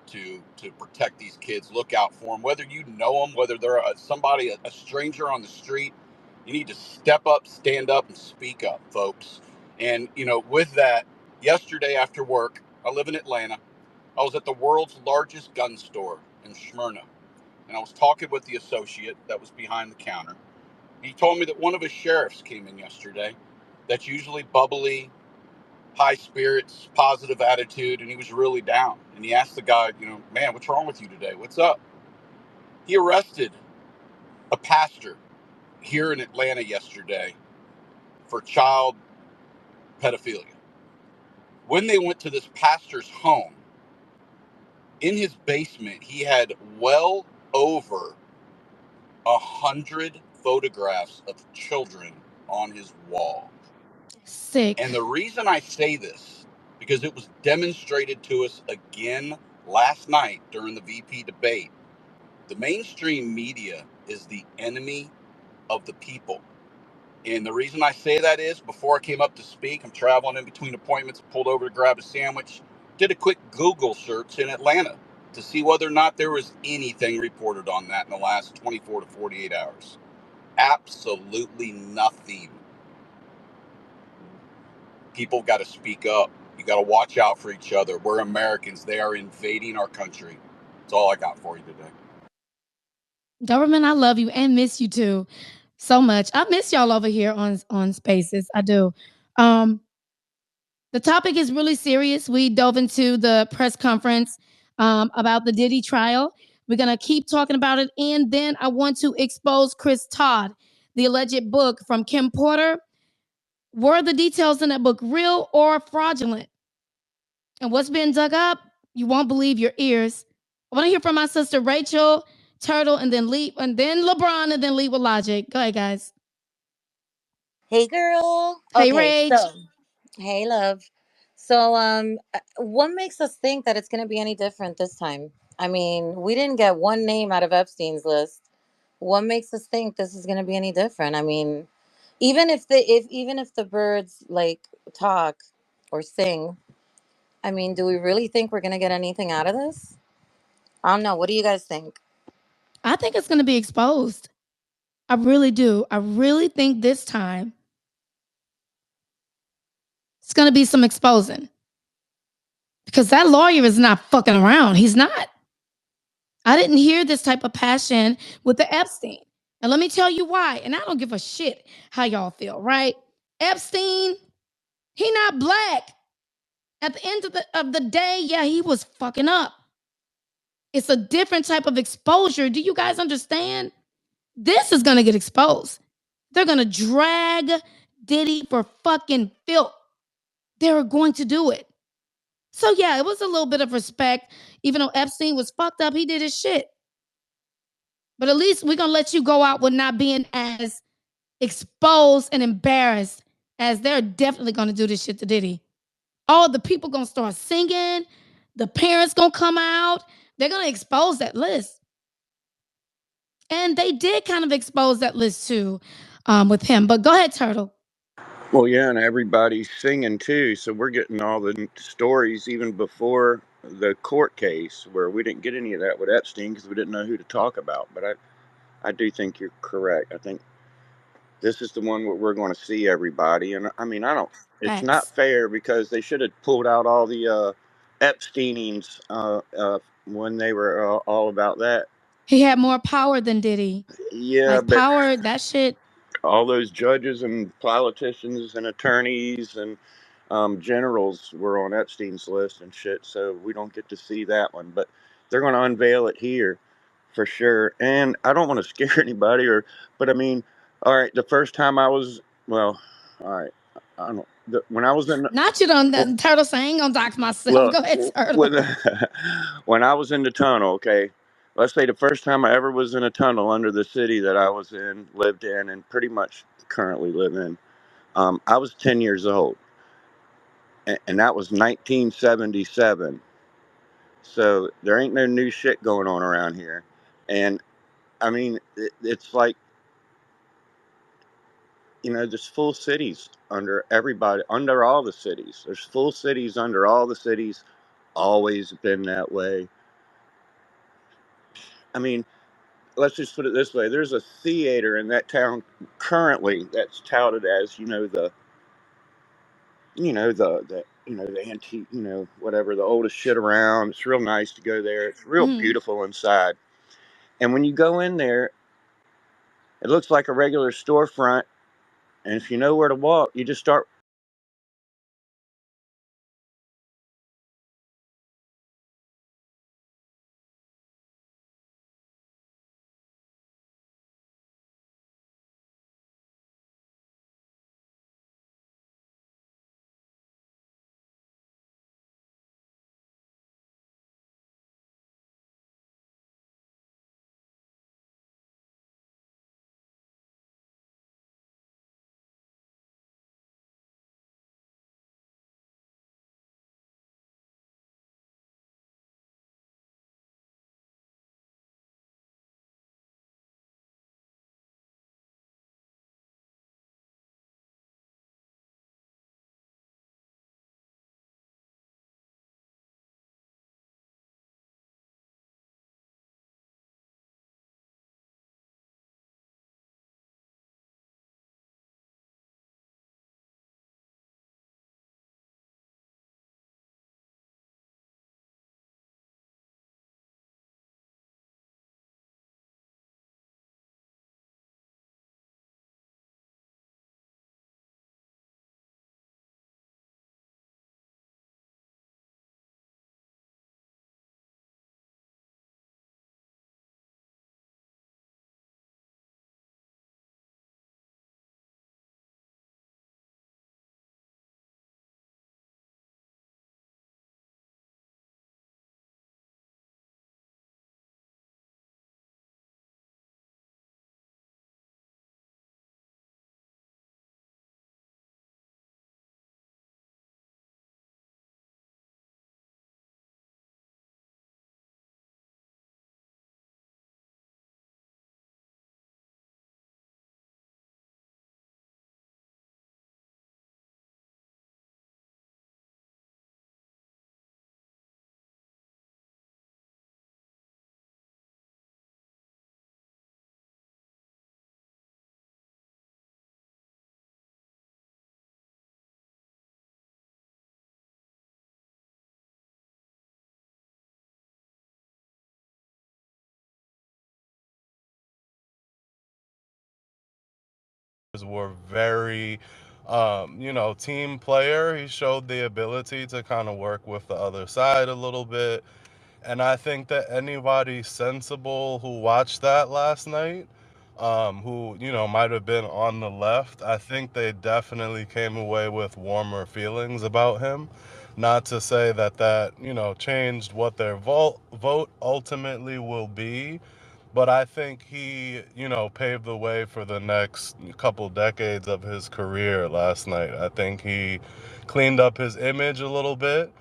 [SPEAKER 11] to protect these kids, look out for them, whether you know them, whether they're a stranger on the street. You need to step up, stand up, and speak up, folks. And, with that, yesterday after work, I live in Atlanta. I was at the world's largest gun store in Smyrna, and I was talking with the associate that was behind the counter. He told me that one of his sheriffs came in yesterday that's usually bubbly, high spirits, positive attitude, and he was really down. And he asked the guy, man, what's wrong with you today? What's up? He arrested a pastor here in Atlanta yesterday for child pedophilia. When they went to this pastor's home, in his basement, he had over 100 photographs of children on his wall.
[SPEAKER 1] Sick.
[SPEAKER 11] And the reason I say this, because it was demonstrated to us again last night during the VP debate. The mainstream media is the enemy of the people. And the reason I say that is before I came up to speak, I'm traveling in between appointments, pulled over to grab a sandwich, did a quick Google search in Atlanta to see whether or not there was anything reported on that in the last 24 to 48 hours. Absolutely nothing. People got to speak up. You got to watch out for each other. We're Americans. They are invading our country. That's all I got for you today.
[SPEAKER 1] Government, I love you and miss you too so much. I miss y'all over here on Spaces. I do. The topic is really serious. We dove into the press conference about the Diddy trial. We're going to keep talking about it. And then I want to expose Chris Todd, the alleged book from Kim Porter. Were the details in that book real or fraudulent? And what's been dug up, you won't believe your ears. I want to hear from my sister Rachel, Turtle, and then Lee, and then LeBron, and then Lee with Logic. Go ahead, guys.
[SPEAKER 12] Hey girl.
[SPEAKER 1] Hey,
[SPEAKER 12] Okay,
[SPEAKER 1] Rage.
[SPEAKER 12] so hey love. So what makes us think that it's gonna be any different this time? I mean, we didn't get one name out of Epstein's list. What makes us think this is gonna be any different? I mean, even if the birds like talk or sing, I mean, do we really think we're gonna get anything out of this? I don't know. What do you guys think?
[SPEAKER 1] I think it's going to be exposed. I really do. I really think this time it's going to be some exposing because that lawyer is not fucking around. He's not. I didn't hear this type of passion with the Epstein. And let me tell you why. And I don't give a shit how y'all feel, right? Epstein, he not black. At the end of the day, yeah, he was fucking up. It's a different type of exposure. Do you guys understand? This is going to get exposed. They're going to drag Diddy for fucking filth. They're going to do it. So yeah, it was a little bit of respect. Even though Epstein was fucked up, he did his shit. But at least we're going to let you go out with not being as exposed and embarrassed as they're definitely going to do this shit to Diddy. All the people going to start singing. The parents going to come out. They're going to expose that list. And they did kind of expose that list too with him. But go ahead, Turtle.
[SPEAKER 10] Well, yeah, and everybody's singing too, so we're getting all the stories even before the court case, where we didn't get any of that with Epstein because we didn't know who to talk about. But I do think you're correct. I think this is the one where we're going to see everybody, and I mean, I don't. It's not
[SPEAKER 1] Facts.
[SPEAKER 10] fair because they should have pulled out all the Epsteinings when they were all about that.
[SPEAKER 1] He had more power than Diddy.
[SPEAKER 10] Yeah,
[SPEAKER 1] Like
[SPEAKER 10] but
[SPEAKER 1] power, that shit.
[SPEAKER 10] all those judges and politicians and attorneys and generals were on Epstein's list and shit, so we don't get to see that one. But they're going to unveil it here for sure. And I don't want to scare anybody, but I mean, all right, the first time I was, well, all right, I don't. When I was in,
[SPEAKER 1] Not you don't Turtle saying gonna dox myself.
[SPEAKER 10] look,
[SPEAKER 1] Go ahead,
[SPEAKER 10] when
[SPEAKER 1] Turtle.
[SPEAKER 10] when I was in the tunnel, okay, let's say the first time I ever was in a tunnel under the city that I was in, lived in, and pretty much currently live in. I was 10 years old, and that was 1977. So there ain't no new shit going on around here. And I mean, it's like, there's full cities under everybody, under all the cities. There's full cities under all the cities, always been that way. I mean, let's just put it this way: there's a theater in that town currently that's touted as, the antique, whatever, the oldest shit around. It's real nice to go there. It's real beautiful inside. And when you go in there, it looks like a regular storefront. And if you know where to walk, you just start
[SPEAKER 13] were very, team player. He showed the ability to kind of work with the other side a little bit. And I think that anybody sensible who watched that last night, who, might have been on the left, I think they definitely came away with warmer feelings about him. Not to say that, changed what their vote ultimately will be, but I think he, paved the way for the next couple decades of his career last night. I think he cleaned up his image a little bit.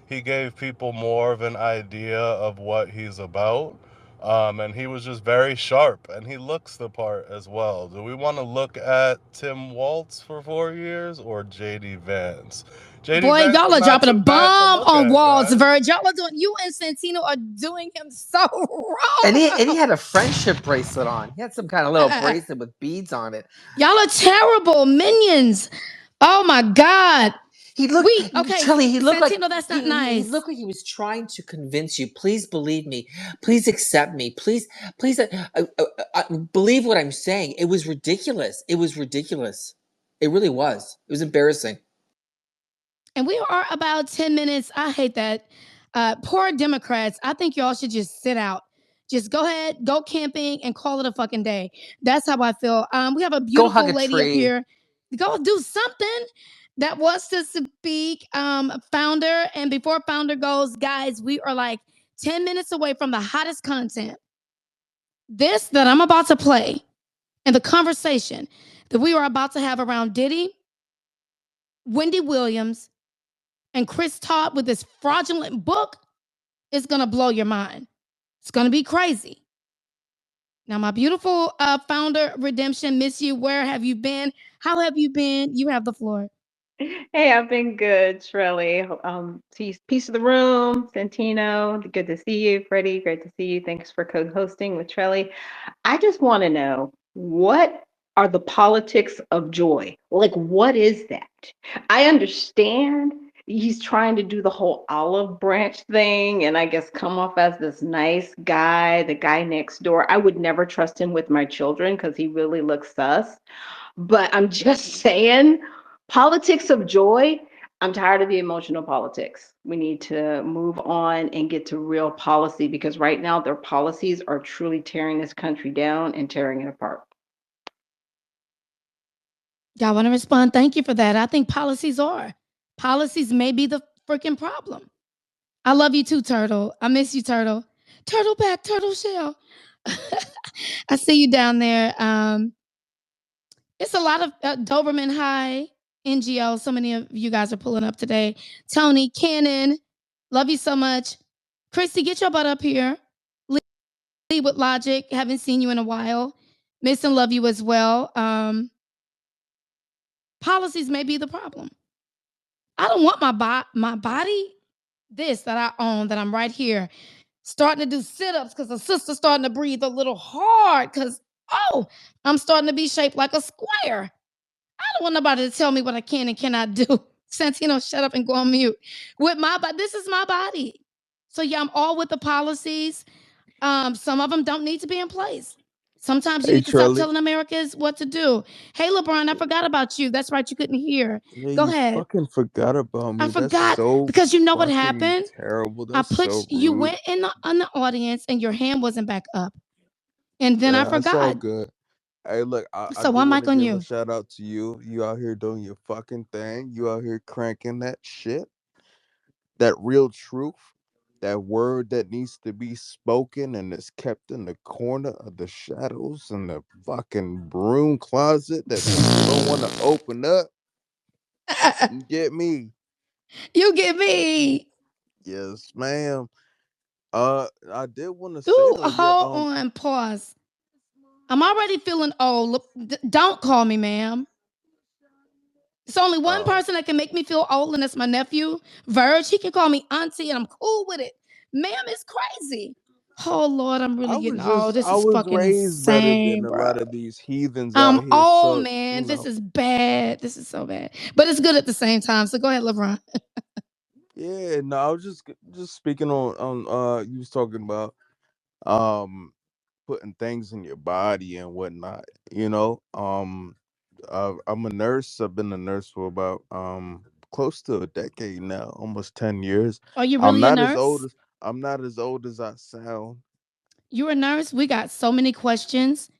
[SPEAKER 13] He gave people more of an idea of what he's about. And he was just very sharp, and he looks the part as well. Do we want to look at Tim Waltz for 4 years or JD Vance? JD
[SPEAKER 1] Boy,
[SPEAKER 13] Vance
[SPEAKER 1] y'all
[SPEAKER 13] is
[SPEAKER 1] are
[SPEAKER 13] not
[SPEAKER 1] dropping a
[SPEAKER 13] too bad to
[SPEAKER 1] bomb
[SPEAKER 13] look
[SPEAKER 1] on
[SPEAKER 13] at,
[SPEAKER 1] Walls,
[SPEAKER 13] guys.
[SPEAKER 1] Verge. Y'all are doing, you and Santino are doing him so
[SPEAKER 3] And he
[SPEAKER 1] wrong.
[SPEAKER 3] had a friendship bracelet on. He had some kind of little bracelet with beads on it.
[SPEAKER 1] Y'all are terrible minions. Oh my God.
[SPEAKER 3] He looked,
[SPEAKER 1] Okay,
[SPEAKER 3] Charlie. He looked like
[SPEAKER 1] Santino, that's not
[SPEAKER 3] he
[SPEAKER 1] nice.
[SPEAKER 3] looked like he was trying to convince you. Please believe me. Please accept me. Please believe what I'm saying. It was ridiculous. It was ridiculous. It really was. It was embarrassing.
[SPEAKER 1] And we are about 10 minutes. I hate that. Poor Democrats. I think y'all should just sit out. Just go ahead, go camping, and call it a fucking day. That's how I feel. We have a
[SPEAKER 3] Go hug
[SPEAKER 1] beautiful
[SPEAKER 3] a
[SPEAKER 1] lady up
[SPEAKER 3] tree.
[SPEAKER 1] here. Go do something that wants to speak. Founder, and before Founder goes, guys, we are like 10 minutes away from the hottest content. This that I'm about to play and the conversation that we are about to have around Diddy, Wendy Williams, and Chris Todd with this fraudulent book is going to blow your mind. It's going to be crazy. Now, my beautiful founder, Redemption, miss you. Where have you been? How have you been? You have the floor.
[SPEAKER 14] Hey, I've been good, Shirley. Peace of the room, Santino. Good to see you, Freddie. Great to see you. Thanks for co-hosting with Shirley. I just want to know, what are the politics of joy? Like, what is that? I understand he's trying to do the whole olive branch thing and I guess come off as this nice guy, the guy next door. I would never trust him with my children because he really looks sus. But I'm just saying, politics of joy. I'm tired of the emotional politics. We need to move on and get to real policy because right now their policies are truly tearing this country down and tearing it apart.
[SPEAKER 1] Y'all want to respond? Thank you for that. I think policies may be the freaking problem. I love you too, Turtle. I miss you, Turtle. Turtle back, Turtle shell. I see you down there. It's a lot of Doberman High NGO. So many of you guys are pulling up today. Tony, Cannon, love you so much. Christy, get your butt up here. Lee with Logic, haven't seen you in a while. Miss and love you as well. Policies may be the problem. I don't want my body, this that I own, that I'm right here, starting to do sit-ups because the sister's starting to breathe a little hard because, oh, I'm starting to be shaped like a square. I don't want nobody to tell me what I can and cannot do. Santino, shut up and go on mute. With my body, this is my body. So yeah, I'm all with the policies. Some of them don't need to be in place. Sometimes you
[SPEAKER 5] Hey
[SPEAKER 1] need to stop
[SPEAKER 5] Charlie.
[SPEAKER 1] telling Americans what to do. Hey, LeBron, I forgot about you. That's right, you couldn't hear.
[SPEAKER 5] Yeah,
[SPEAKER 1] Go
[SPEAKER 5] you
[SPEAKER 1] ahead.
[SPEAKER 5] fucking forgot about
[SPEAKER 1] I
[SPEAKER 5] me. That's
[SPEAKER 1] forgot
[SPEAKER 5] so
[SPEAKER 1] because you know what
[SPEAKER 5] fucking
[SPEAKER 1] happened.
[SPEAKER 5] terrible.
[SPEAKER 1] I
[SPEAKER 5] That's
[SPEAKER 1] put
[SPEAKER 5] so
[SPEAKER 1] you
[SPEAKER 5] rude.
[SPEAKER 1] went in the audience and your hand wasn't back up, and then I
[SPEAKER 5] Yeah, that's all
[SPEAKER 1] forgot.
[SPEAKER 5] good. Hey, look, I
[SPEAKER 1] So
[SPEAKER 5] do
[SPEAKER 1] one
[SPEAKER 5] want
[SPEAKER 1] mic
[SPEAKER 5] to
[SPEAKER 1] on
[SPEAKER 5] give a
[SPEAKER 1] you.
[SPEAKER 5] shout out to you. You out here doing your fucking thing. You out here cranking that shit. That real truth. That word that needs to be spoken and is kept in the corner of the shadows and the fucking broom closet that people don't want to open up. You get me?
[SPEAKER 1] You get me.
[SPEAKER 5] Yes, ma'am. I did want to say
[SPEAKER 1] Ooh,
[SPEAKER 5] though, yeah,
[SPEAKER 1] hold on, pause. I'm already feeling old. Don't call me ma'am. It's only one
[SPEAKER 5] uh,
[SPEAKER 1] person that can make me feel old, and that's my nephew, Verge. He can call me auntie, and I'm cool with it. Ma'am is crazy. Oh Lord, I'm really getting old. This
[SPEAKER 5] I
[SPEAKER 1] is
[SPEAKER 5] was
[SPEAKER 1] fucking
[SPEAKER 5] raised better
[SPEAKER 1] insane,
[SPEAKER 5] than a
[SPEAKER 1] bro.
[SPEAKER 5] lot of these heathens
[SPEAKER 1] I'm
[SPEAKER 5] out here,
[SPEAKER 1] old,
[SPEAKER 5] so
[SPEAKER 1] man. This is bad. This is so bad, but it's good at the same time. So go ahead, LeBron.
[SPEAKER 5] yeah. No, I was just speaking on you was talking about um putting things in your body and whatnot. I'm a nurse. I've been a nurse for about close to a decade now, almost 10 years.
[SPEAKER 1] Are you
[SPEAKER 5] I'm
[SPEAKER 1] really a
[SPEAKER 5] not as old
[SPEAKER 1] nurse?
[SPEAKER 5] as I'm not as old as I sound.
[SPEAKER 1] You're a nurse? We got so many questions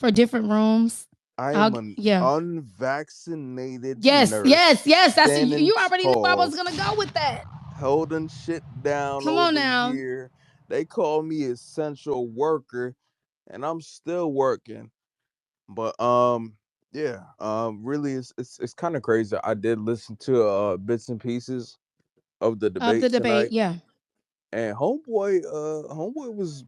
[SPEAKER 1] for different rooms.
[SPEAKER 5] I am an
[SPEAKER 1] Yeah.
[SPEAKER 5] unvaccinated
[SPEAKER 1] Yes,
[SPEAKER 5] nurse,
[SPEAKER 1] yes, yes. That's
[SPEAKER 5] standing
[SPEAKER 1] you already knew I was
[SPEAKER 5] tall,
[SPEAKER 1] gonna go with that.
[SPEAKER 5] holding shit down
[SPEAKER 1] Come on
[SPEAKER 5] over
[SPEAKER 1] now.
[SPEAKER 5] here. They call me essential worker, and I'm still working. But yeah, really, it's kind of crazy. I did listen to bits and pieces of the
[SPEAKER 1] Of the
[SPEAKER 5] debate
[SPEAKER 1] debate,
[SPEAKER 5] tonight,
[SPEAKER 1] yeah.
[SPEAKER 5] and homeboy was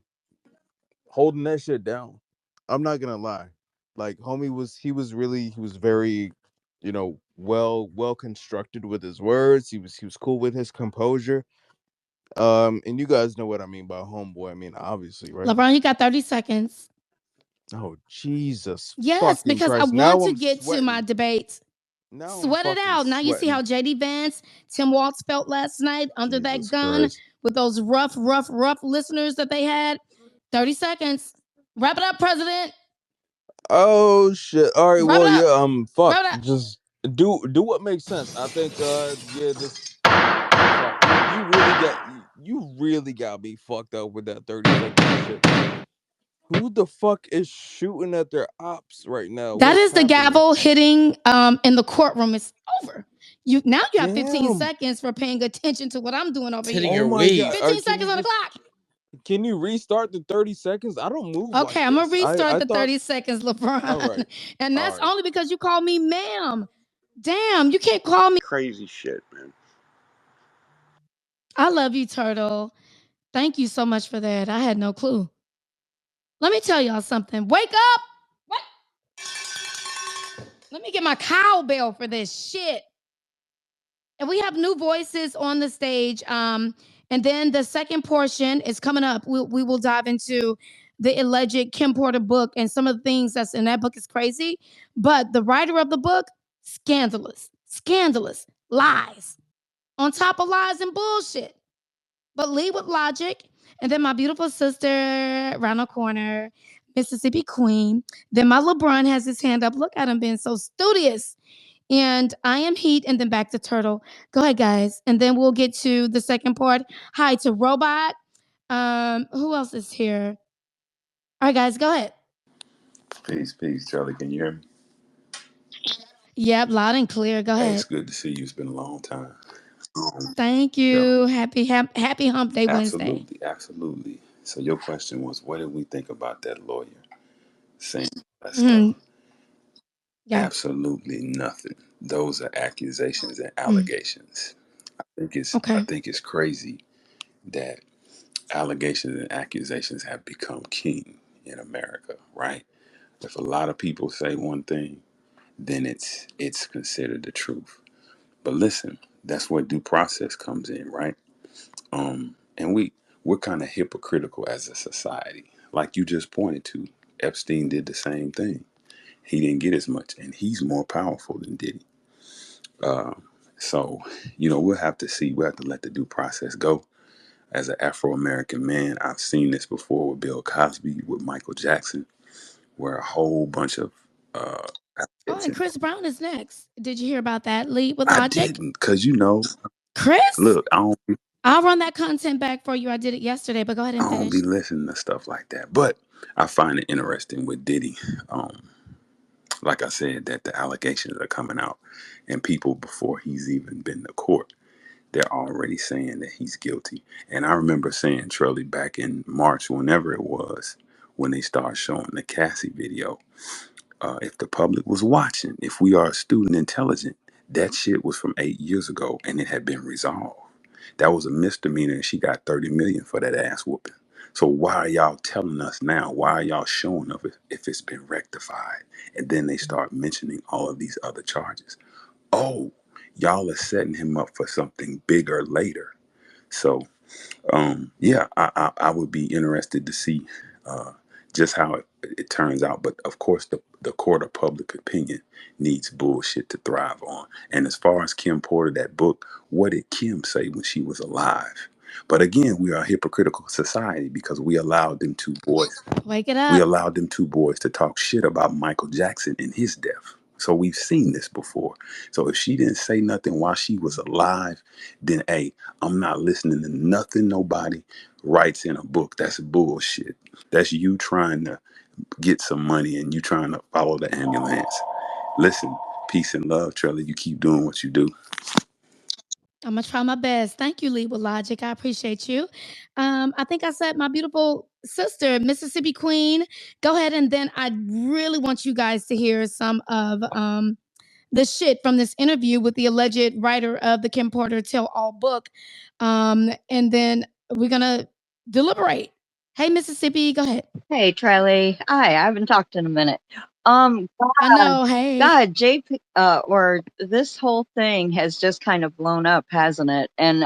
[SPEAKER 5] holding that shit down. I'm not gonna lie. Like homie was he was very, well constructed with his words. He was cool with his composure. And you guys know what I mean by homeboy. I mean, obviously, right?
[SPEAKER 1] LeBron, you got 30 seconds.
[SPEAKER 5] Oh, Jesus
[SPEAKER 1] Yes,
[SPEAKER 5] fucking
[SPEAKER 1] because I
[SPEAKER 5] Christ.
[SPEAKER 1] want
[SPEAKER 5] Now
[SPEAKER 1] to
[SPEAKER 5] I'm
[SPEAKER 1] get to my
[SPEAKER 5] sweating.
[SPEAKER 1] debate.
[SPEAKER 5] Now I'm
[SPEAKER 1] Sweat it
[SPEAKER 5] fucking
[SPEAKER 1] out. Now you see how
[SPEAKER 5] sweating.
[SPEAKER 1] JD Vance, Tim Waltz felt last night under that
[SPEAKER 5] Jesus
[SPEAKER 1] gun
[SPEAKER 5] Christ.
[SPEAKER 1] with those rough listeners that they had. 30 seconds. Wrap it up, President.
[SPEAKER 5] Oh shit. All right,
[SPEAKER 1] Wrap it
[SPEAKER 5] well,
[SPEAKER 1] up.
[SPEAKER 5] yeah, fuck.
[SPEAKER 1] Wrap it up.
[SPEAKER 5] Just do what makes sense. I think yeah, this fuck. You really got me fucked up with that 30 second shit. Who the fuck is shooting at their ops right now?
[SPEAKER 1] That
[SPEAKER 5] What's
[SPEAKER 1] is the
[SPEAKER 5] happening?
[SPEAKER 1] gavel hitting in the courtroom. It's over. You have 15
[SPEAKER 5] Damn.
[SPEAKER 1] seconds for paying attention to what I'm doing over
[SPEAKER 3] It's hitting
[SPEAKER 1] here.
[SPEAKER 5] Oh
[SPEAKER 3] your
[SPEAKER 5] my god.
[SPEAKER 3] waist.
[SPEAKER 1] 15
[SPEAKER 5] Can you
[SPEAKER 1] seconds on the
[SPEAKER 5] just
[SPEAKER 1] clock.
[SPEAKER 5] can you restart the 30 seconds? I don't move like
[SPEAKER 1] Okay, I'm gonna
[SPEAKER 5] this. I
[SPEAKER 1] restart
[SPEAKER 5] I
[SPEAKER 1] the
[SPEAKER 5] thought
[SPEAKER 1] 30 seconds,
[SPEAKER 5] all
[SPEAKER 1] LeBron.
[SPEAKER 5] right.
[SPEAKER 1] And
[SPEAKER 5] All
[SPEAKER 1] that's
[SPEAKER 5] right.
[SPEAKER 1] only because you called me ma'am. Damn, you can't call me.
[SPEAKER 10] Crazy shit, man.
[SPEAKER 1] I love you, Turtle. Thank you so much for that. I had no clue. Let me tell y'all something. Wake up! What? Let me get my cowbell for this shit. And we have new voices on the stage. And then the second portion is coming up. We will dive into the alleged Kim Porter book, and some of the things that's in that book is crazy. But the writer of the book, scandalous lies on top of lies and bullshit. But lead with logic. And then my beautiful sister around the corner, Mississippi Queen. Then my LeBron has his hand up. Look at him being so studious. And I am Heat, and then back to Turtle. Go ahead, guys. And then we'll get to the second part. Hi to Robot. Who else is here? All right, guys, go ahead.
[SPEAKER 2] Peace, Charlie. Can you hear me?
[SPEAKER 1] Yep, loud and clear. Go
[SPEAKER 2] Hey, it's
[SPEAKER 1] ahead.
[SPEAKER 2] good to see you. It's been a long time.
[SPEAKER 1] Thank
[SPEAKER 2] Yeah,
[SPEAKER 1] you. Happy Hump Day Wednesday.
[SPEAKER 2] absolutely. So your question was, what did we think about that lawyer saying that stuff?
[SPEAKER 1] Mm, yeah.
[SPEAKER 2] Absolutely nothing. Those are accusations and
[SPEAKER 1] Mm,
[SPEAKER 2] allegations. I
[SPEAKER 1] okay.
[SPEAKER 2] think it's crazy that allegations and accusations have become king in America, right? If a lot of people say one thing, then it's considered the truth. But listen, that's where due process comes in, right? And we're kind of hypocritical as a society. Like you just pointed to, Epstein did the same thing. He didn't get as much, and he's more powerful than Diddy. So, we'll have to see. We'll have to let the due process go. As an Afro American man, I've seen this before with Bill Cosby, with Michael Jackson, where a whole bunch of uh,
[SPEAKER 1] Oh, and Chris Brown is next. Did you hear about that? Lead with
[SPEAKER 2] I
[SPEAKER 1] logic.
[SPEAKER 2] didn't, cause
[SPEAKER 1] Chris,
[SPEAKER 2] look,
[SPEAKER 1] I'll run that content back for you. I did it yesterday, but go ahead and
[SPEAKER 2] I don't be
[SPEAKER 1] finish.
[SPEAKER 2] listening to stuff like that. But I find it interesting with Diddy. Like I said, that the allegations are coming out, and people before he's even been to court, they're already saying that he's guilty. And I remember saying, Trelly, back in March, whenever it was, when they started showing the Cassie video, if the public was watching, if we are student intelligent, that shit was from 8 years ago, and it had been resolved. That was a misdemeanor, and she got 30 million for that ass whooping. So why are y'all telling us now? Why are y'all showing of it if it's been rectified? And then they start mentioning all of these other charges. Oh, y'all are setting him up for something bigger later. So yeah, I would be interested to see uh, just how it turns out. But of course, the court of public opinion needs bullshit to thrive on. And as far as Kim Porter, that book, what did Kim say when she was alive? But again, we are a hypocritical society because
[SPEAKER 1] Wake it
[SPEAKER 2] we
[SPEAKER 1] up.
[SPEAKER 2] allowed them two boys to talk shit about Michael Jackson and his death. So we've seen this before. So if she didn't say nothing while she was alive, then hey, I'm not listening to nothing nobody writes in a book. That's bullshit. That's you trying to get some money and you trying to follow the ambulance. Listen, peace and love, Trelly. You keep doing what you do.
[SPEAKER 1] I'm gonna try my best. Thank you, Lead with Logic. I appreciate you. I think I said my beautiful sister, Mississippi Queen. Go ahead, and then I really want you guys to hear some of the shit from this interview with the alleged writer of the Kim Porter Tell All book, and then we're gonna deliberate. Hey, Mississippi, go ahead.
[SPEAKER 15] Hey, Triley. Hi, I haven't talked in a minute.
[SPEAKER 1] I know. Hey,
[SPEAKER 15] God, JP, or this whole thing has just kind of blown up, hasn't it? And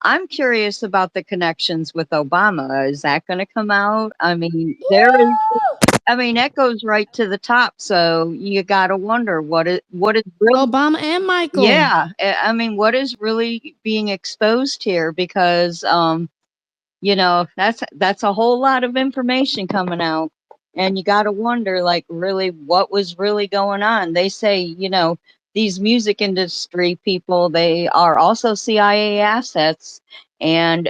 [SPEAKER 15] I'm curious about the connections with Obama. Is that going to come out? I mean, that goes right to the top. So you got to wonder what is really,
[SPEAKER 1] Obama and Michael.
[SPEAKER 15] yeah. I mean, what is really being exposed here? Because that's a whole lot of information coming out, and you got to wonder, like, really what was really going on. They say, these music industry people, they are also CIA assets, and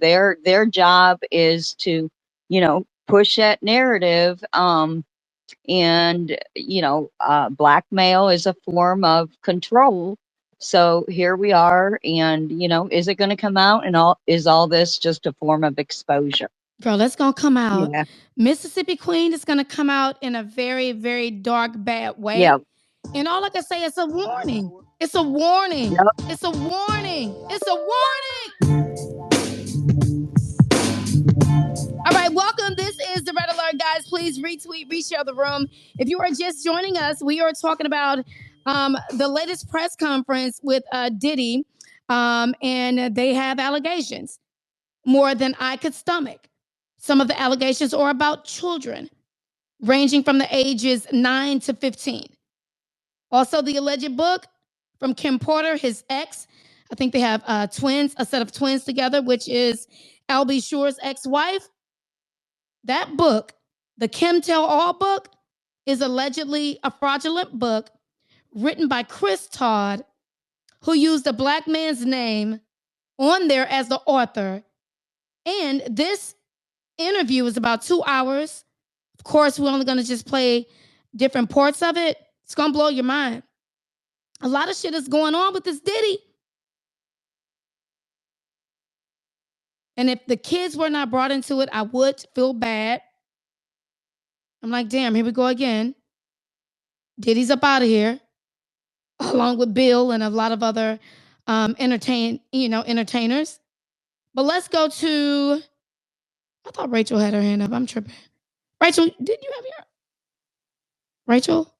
[SPEAKER 15] their job is to push that narrative. And blackmail is a form of control. So here we are, and is it going to come out, and all this just a form of exposure?
[SPEAKER 1] Girl, that's gonna come out.
[SPEAKER 15] Yeah.
[SPEAKER 1] Mississippi Queen is gonna come out in a very, very dark, bad way.
[SPEAKER 15] Yeah.
[SPEAKER 1] And all I can say is a warning. It's a warning.
[SPEAKER 15] Yep.
[SPEAKER 1] It's a warning. It's a warning. All right, welcome. This is the Red Alert, guys. Please retweet, reshare the room. If you are just joining us, we are talking about the latest press conference with Diddy, and they have allegations more than I could stomach. Some of the allegations are about children, ranging from the ages 9 to 15. Also, the alleged book from Kim Porter, his ex. I think they have twins, a set of twins together, which is Albie Shore's ex-wife. That book, the Kim Tell All book, is allegedly a fraudulent book written by Chris Todd, who used a black man's name on there as the author. And this interview is about 2 hours. Of course, we're only going to just play different parts of it. It's going to blow your mind. A lot of shit is going on with this Diddy. And if the kids were not brought into it, I would feel bad. I'm like, damn, here we go again. Diddy's up out of here, along with Bill and a lot of other entertainers. But let's go to. I thought Rachel had her hand up. I'm tripping. Rachel, didn't you have your Rachel?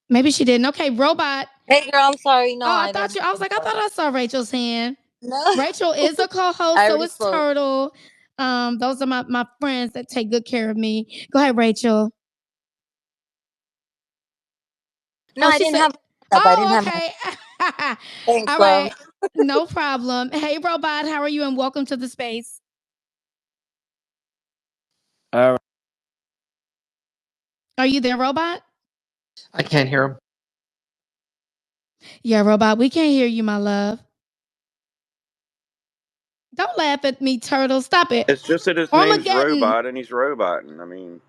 [SPEAKER 1] Maybe she didn't. Okay, Robot.
[SPEAKER 12] Hey, girl, I'm sorry. No,
[SPEAKER 1] Oh, I
[SPEAKER 12] I
[SPEAKER 1] thought
[SPEAKER 12] didn't.
[SPEAKER 1] you. I was like, I thought I saw Rachel's hand.
[SPEAKER 12] No,
[SPEAKER 1] Rachel is a co-host,
[SPEAKER 12] I
[SPEAKER 1] so
[SPEAKER 12] already
[SPEAKER 1] is
[SPEAKER 12] spoke.
[SPEAKER 1] Turtle. Those are my friends that take good care of me. Go ahead, Rachel.
[SPEAKER 12] No,
[SPEAKER 1] Oh,
[SPEAKER 12] I
[SPEAKER 1] she
[SPEAKER 12] didn't
[SPEAKER 1] said.
[SPEAKER 12] have. I didn't
[SPEAKER 1] Oh,
[SPEAKER 12] have.
[SPEAKER 1] okay.
[SPEAKER 12] Thanks,
[SPEAKER 1] All
[SPEAKER 12] love.
[SPEAKER 1] right. No problem. Hey, Robot, how are you? And welcome to the space.
[SPEAKER 16] All right.
[SPEAKER 1] Are you there, Robot?
[SPEAKER 3] I can't hear him.
[SPEAKER 1] Yeah, Robot, we can't hear you, my love. Don't laugh at me, Turtle. Stop it.
[SPEAKER 10] It's just that his name's
[SPEAKER 1] Armageddon.
[SPEAKER 10] Robot and he's roboting. I mean,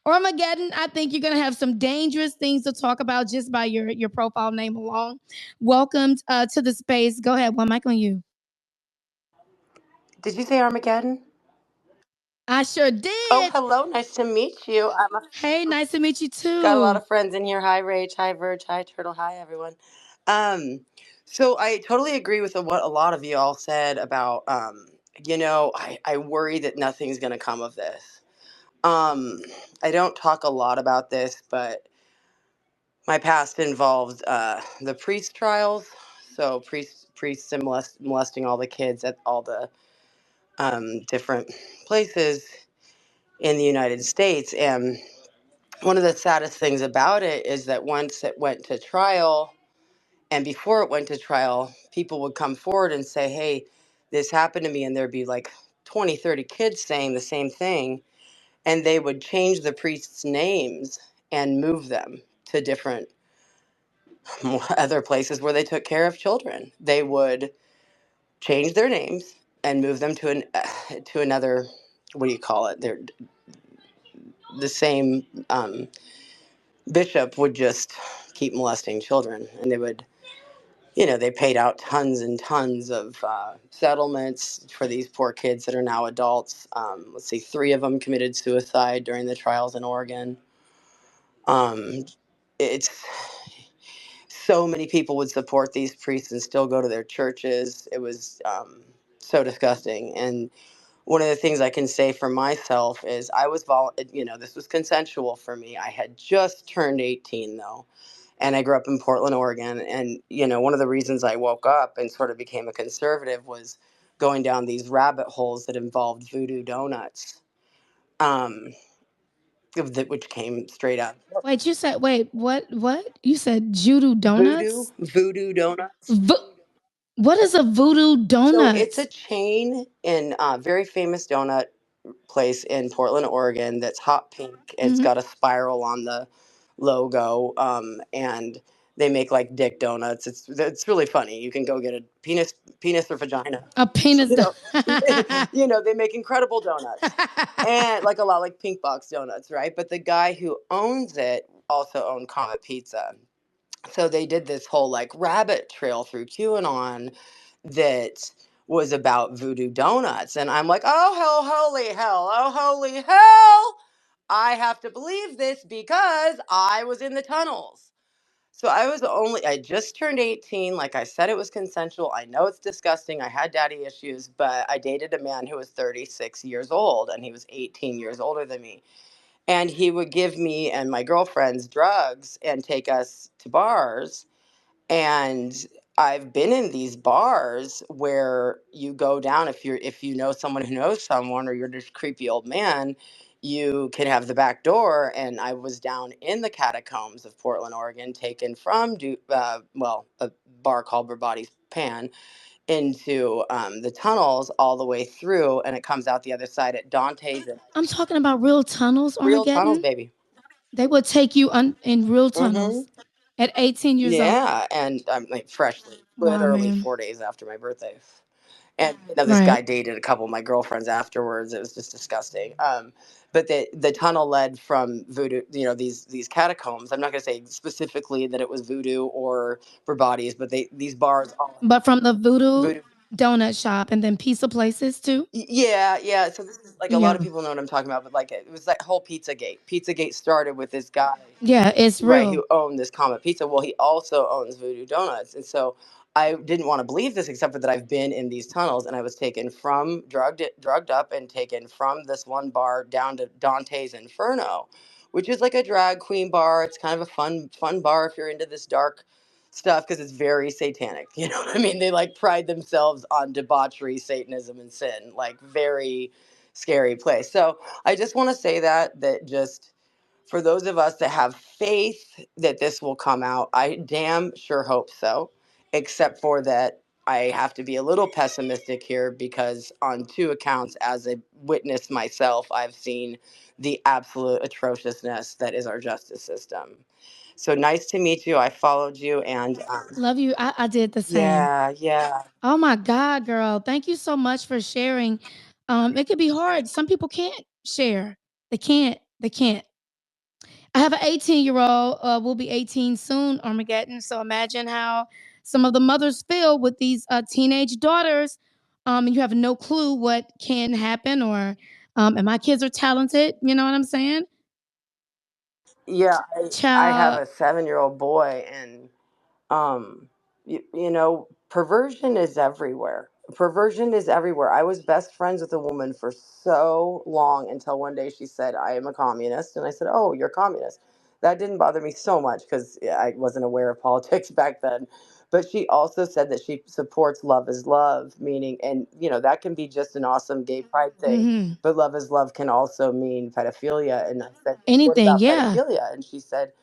[SPEAKER 1] Armageddon, I think you're going to have some dangerous things to talk about just by your profile name alone. Welcome to the space. Go ahead. One mic on you.
[SPEAKER 17] Did you say Armageddon?
[SPEAKER 1] I sure
[SPEAKER 17] Oh,
[SPEAKER 1] did.
[SPEAKER 17] hello. Nice to meet you.
[SPEAKER 1] Hey, nice to meet you
[SPEAKER 17] Got a lot
[SPEAKER 1] too.
[SPEAKER 17] of friends in here. Hi, Rach. Hi, Verge. Hi, Turtle. Hi, everyone. Um, so I totally agree with what a lot of you all said about, I worry that nothing's going to come of this. I don't talk a lot about this, but my past involved the priest trials. So priests and molesting all the kids at all the different places in the United States. And one of the saddest things about it is that once it went to trial, and before it went to trial, people would come forward and say, hey, this happened to me. And there'd be like 20, 30 kids saying the same thing. and they would change the priests' names and move them to different other places where they took care of children. They would change their names and move them to to another, what do you call it? They're the same bishop would just keep molesting children, and they would, they paid out tons and tons of settlements for these poor kids that are now adults. Let's see, 3 of them committed suicide during the trials in Oregon. It's so many people would support these priests and still go to their churches. It was so disgusting. And one of the things I can say for myself is I was, this was consensual for me. I had just turned 18 though. And I grew up in Portland, Oregon. And, one of the reasons I woke up and sort of became a conservative was going down these rabbit holes that involved voodoo donuts, um, which came straight out.
[SPEAKER 1] Wait, you said, wait, what? You said Judo
[SPEAKER 17] Voodoo,
[SPEAKER 1] Donuts?
[SPEAKER 17] voodoo donuts.
[SPEAKER 1] What is a voodoo
[SPEAKER 17] So it's a
[SPEAKER 1] donut?
[SPEAKER 17] chain in a very famous donut place in Portland, Oregon that's hot pink. It's
[SPEAKER 1] Hmm.
[SPEAKER 17] got a spiral on the logo, and they make like dick donuts. It's really funny. You can go get a penis or vagina.
[SPEAKER 1] A penis.
[SPEAKER 17] You know, they make incredible donuts, and like a lot like Pink Box donuts, right? But the guy who owns it also owned Comet Pizza. So they did this whole like rabbit trail through QAnon that was about voodoo donuts. And I'm like, oh, holy hell. I have to believe this because I was in the tunnels. So I just turned 18. Like I said, it was consensual. I know it's disgusting. I had daddy issues, but I dated a man who was 36 years old and he was 18 years older than me. And he would give me and my girlfriends drugs and take us to bars. And I've been in these bars where you go down, if you know someone who knows someone, or you're just a creepy old man, you can have the back door. And I was down in the catacombs of Portland, Oregon, taken from a bar called Brabati's Pan into the tunnels all the way through, and it comes out the other side at Dante's.
[SPEAKER 1] I'm talking about real tunnels,
[SPEAKER 17] Real tunnels,
[SPEAKER 1] Armageddon.
[SPEAKER 17] baby.
[SPEAKER 1] They would take you in real
[SPEAKER 17] Mm-hmm.
[SPEAKER 1] tunnels at 18 years old.
[SPEAKER 17] Yeah, and I'm like freshly,
[SPEAKER 1] Wow,
[SPEAKER 17] literally
[SPEAKER 1] man.
[SPEAKER 17] 4 days after my birthday. And this guy
[SPEAKER 1] Right.
[SPEAKER 17] dated a couple of my girlfriends afterwards. It was just disgusting. But the tunnel led from voodoo, these catacombs. I'm not going to say specifically that it was voodoo or Brabati's, but these bars all
[SPEAKER 1] But from the voodoo
[SPEAKER 17] voodoo.
[SPEAKER 1] donut shop and then pizza places too.
[SPEAKER 17] Yeah, yeah. So this is like a lot of
[SPEAKER 1] Yeah.
[SPEAKER 17] people know what I'm talking about, but like it was that whole Pizzagate. Pizzagate started with this guy,
[SPEAKER 1] Yeah, it's
[SPEAKER 17] right,
[SPEAKER 1] real.
[SPEAKER 17] who owned this Comet Pizza. Well, he also owns Voodoo Donuts, and so I didn't want to believe this, except for that I've been in these tunnels, and I was taken from drugged up, and taken from this one bar down to Dante's Inferno, which is like a drag queen bar. It's kind of a fun bar if you're into this dark stuff because it's very satanic. You know what I mean? They like pride themselves on debauchery, Satanism, and sin. Like very scary place. So I just want to say that just for those of us that have faith that this will come out, I damn sure hope so. Except for that, I have to be a little pessimistic here because, on 2 accounts, as a witness myself, I've seen the absolute atrociousness that is our justice system. So nice to meet you. I followed you, and
[SPEAKER 1] Love you. I did the same.
[SPEAKER 17] yeah, yeah.
[SPEAKER 1] Oh my God, girl. Thank you so much for sharing. It could be hard. Some people can't share. They can't. They can't. I have an 18-year-old, will be 18 soon, Armageddon. So imagine how some of the mothers feel with these teenage daughters. And you have no clue what can happen, or and my kids are talented. You know what I'm saying?
[SPEAKER 17] Yeah, I have
[SPEAKER 1] Child.
[SPEAKER 17] a 7-year-old boy, and perversion is everywhere. Perversion is everywhere. I was best friends with a woman for so long until one day she said, I am a communist. And I said, oh, you're a communist. That didn't bother me so much because I wasn't aware of politics back then. But she also said that she supports love is love, meaning, and that can be just an awesome gay pride thing.
[SPEAKER 1] Hmm.
[SPEAKER 17] But love is love can also mean pedophilia. And I said, what
[SPEAKER 1] Anything.
[SPEAKER 17] about
[SPEAKER 1] Yeah.
[SPEAKER 17] pedophilia? And she said,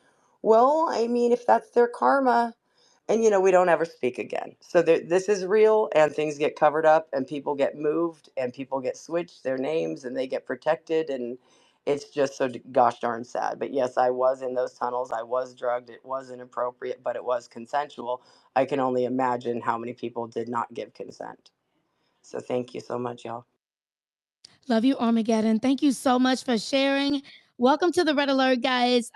[SPEAKER 17] well, I mean, if that's their karma, and we don't ever speak again. So this is real, and things get covered up, and people get moved, and people get switched their names, and they get protected, and It's just so gosh darn sad. But yes, I was in those tunnels. I was drugged. It was inappropriate, but it was consensual. I can only imagine how many people did not give consent. So thank you so much, y'all.
[SPEAKER 1] Love you, Armageddon. Thank you so much for sharing. Welcome to the Red Alert, guys.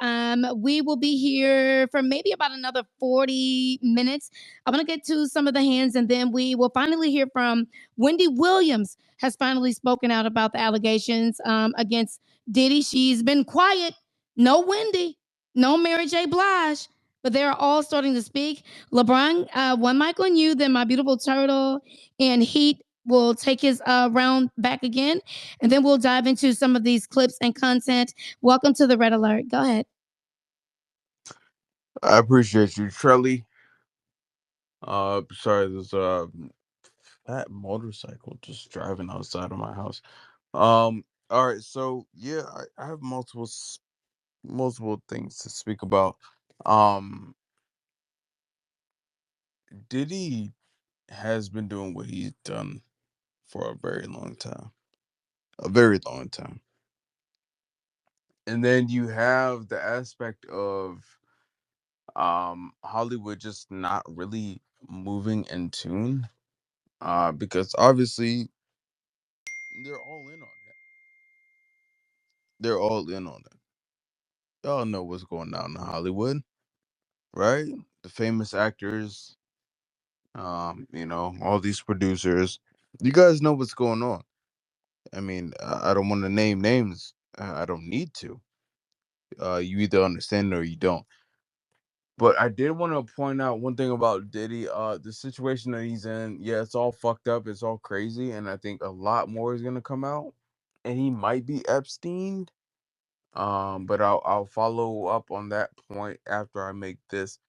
[SPEAKER 1] We will be here for maybe about another 40 minutes. I'm gonna get to some of the hands, and then we will finally hear from Wendy Williams. Has finally spoken out about the allegations against Diddy. She's been quiet. No Wendy, no Mary J. Blige, but they're all starting to speak. LeBron, one mic on you, then my beautiful turtle and Heat will take his round back again, and then we'll dive into some of these clips and content. Welcome to the Red Alert. Go ahead.
[SPEAKER 5] I appreciate you, Trelly. Sorry, there's a fat motorcycle just driving outside of my house. All right, so yeah, I have multiple things to speak about. Um, Diddy has been doing what he's done for a very long time, and then you have the aspect of Hollywood just not really moving in tune, because obviously they're all in on it. They're all in on it. Y'all know what's going on in Hollywood, right? The famous actors, all these producers. You guys know what's going on. I mean, I don't want to name names. I don't need to. You either understand it or you don't. But I did want to point out one thing about Diddy. The situation that he's in, yeah, it's all fucked up. It's all crazy, and I think a lot more is gonna come out. And he might be Epstein. But I'll follow up on that point after I make this.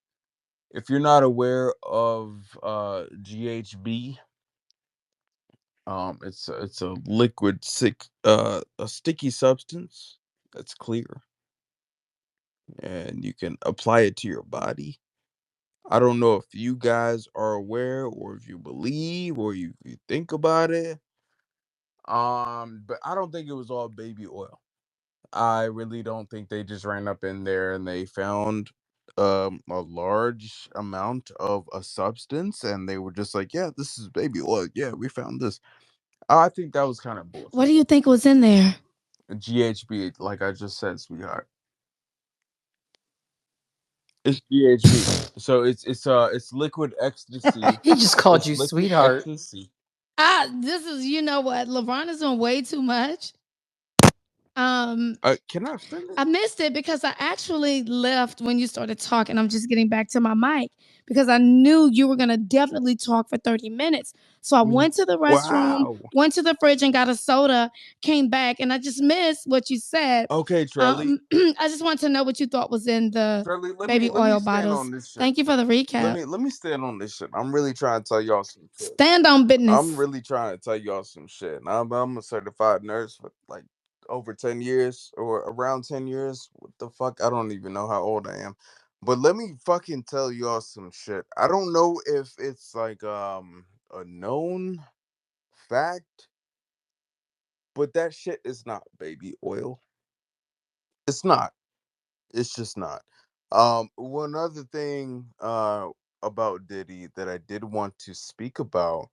[SPEAKER 5] If you're not aware of GHB, it's a liquid sick a sticky substance that's clear, and you can apply it to your body. I don't know if you guys are aware or if you believe or you think about it. But I don't think it was all baby oil. I really don't think they just ran up in there and they found a large amount of a substance and they were just like, yeah, this is baby oil. Yeah, we found this. I think that was kind of
[SPEAKER 1] What do
[SPEAKER 5] bullshit.
[SPEAKER 1] you think was in there?
[SPEAKER 5] GHB, like I just said, sweetheart. It's GHB. So it's liquid ecstasy.
[SPEAKER 3] He just called
[SPEAKER 5] It's
[SPEAKER 3] you
[SPEAKER 5] liquid
[SPEAKER 3] sweetheart.
[SPEAKER 5] ecstasy.
[SPEAKER 1] This is, you know what? LeBron is doing way too much. Um,
[SPEAKER 5] Can I finish?
[SPEAKER 1] I missed it because I actually left when you started talking. I'm just getting back to my mic because I knew you were going to definitely talk for 30 minutes. So I went to the restroom,
[SPEAKER 5] Wow.
[SPEAKER 1] went to the fridge and got a soda, came back, and I just missed what you said.
[SPEAKER 5] Okay, Trelly.
[SPEAKER 1] I just want to know what you thought was in the
[SPEAKER 5] Trelly,
[SPEAKER 1] baby
[SPEAKER 5] let me
[SPEAKER 1] oil
[SPEAKER 5] stand
[SPEAKER 1] bottles.
[SPEAKER 5] on this shit.
[SPEAKER 1] Thank you for the recap.
[SPEAKER 5] Let me stand on this shit. I'm really trying to tell y'all some shit.
[SPEAKER 1] Stand on
[SPEAKER 5] I'm
[SPEAKER 1] business.
[SPEAKER 5] really trying to tell y'all some shit. I'm a certified nurse for like over 10 years or around 10 years. What the fuck? I don't even know how old I am. But let me fucking tell y'all some shit. I don't know if it's like a known fact, but that shit is not baby oil. It's not. It's just not. One other thing about Diddy that I did want to speak about